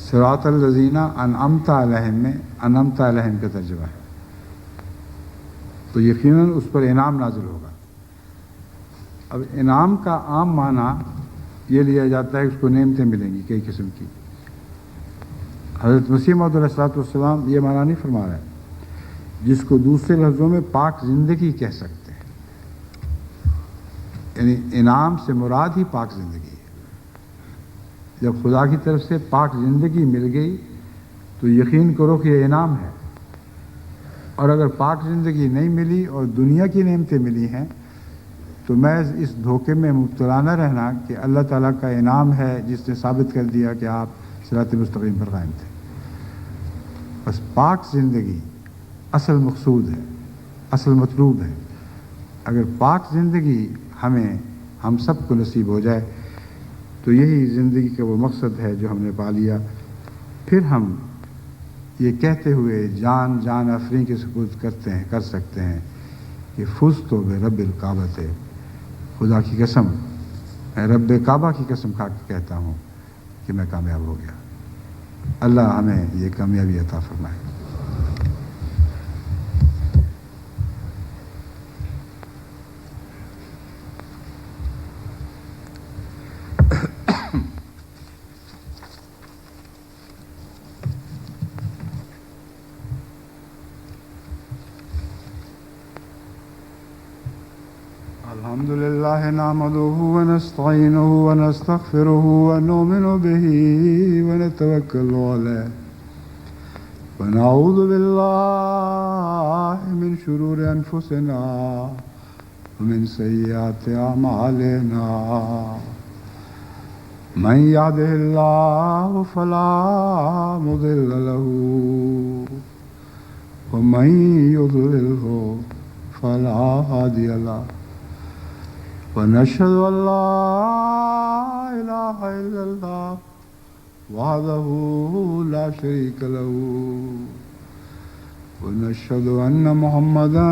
صراط الذین انعمت علیہم میں انعمت علیہم کا ترجمہ ہے، تو یقیناً اس پر انعام نازل ہوگا۔ اب انعام کا عام معنی یہ لیا جاتا ہے کہ اس کو نعمتیں ملیں گی کئی قسم کی۔ حضرت مسیح موعود علیہ السلام یہ معنی نہیں فرما رہے، جس کو دوسرے لفظوں میں پاک زندگی کہہ سکتے ہیں، یعنی انعام سے مراد ہی پاک زندگی ہے۔ جب خدا کی طرف سے پاک زندگی مل گئی تو یقین کرو کہ یہ انعام ہے، اور اگر پاک زندگی نہیں ملی اور دنیا کی نعمتیں ملی ہیں تو محض اس دھوکے میں مبتلا نہ رہنا کہ اللہ تعالیٰ کا انعام ہے جس نے ثابت کر دیا کہ آپ صراط مستقیم پر قائم تھے۔ بس پاک زندگی اصل مقصود ہے، اصل مطلوب ہے۔ اگر پاک زندگی ہم سب کو نصیب ہو جائے تو یہی زندگی کا وہ مقصد ہے جو ہم نے پا لیا۔ پھر ہم یہ کہتے ہوئے جان آفرین کے سپرد کر سکتے ہیں کہ فزت برب الکعبۃ، خدا کی قسم، میں رب کعبہ کی قسم کھا کے کہتا ہوں کہ میں کامیاب ہو گیا۔ اللہ ہمیں یہ کامیابی عطا فرمائے۔ الحمد لله نحمده ونستعينه ونستغفره ونؤمن به ونتوكل عليه ونعوذ بالله من شرور أنفسنا ومن سيئات أعمالنا، من يهده الله فلا مضل له ومن يضلله فلا هادي له، ونشهد أن لا إله إلا الله وحده لا شريك له، ونشهد أن محمدا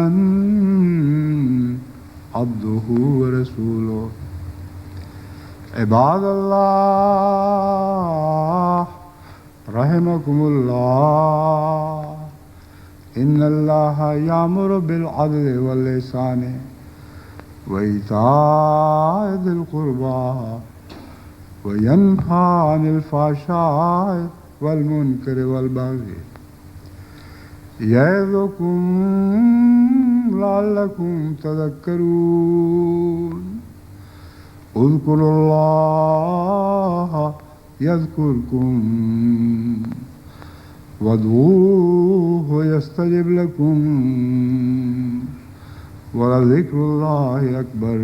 عبده ورسوله۔ عباد الله رحمكم الله، إن الله يأمر بالعدل والإحسان وإيتاء ذي القربى وينهى عن الفحشاء والمنكر والبغي يعظكم لعلكم تذكرون۔ اذكروا الله يذكركم وادعوه يستجب لكم ولذكر الله أكبر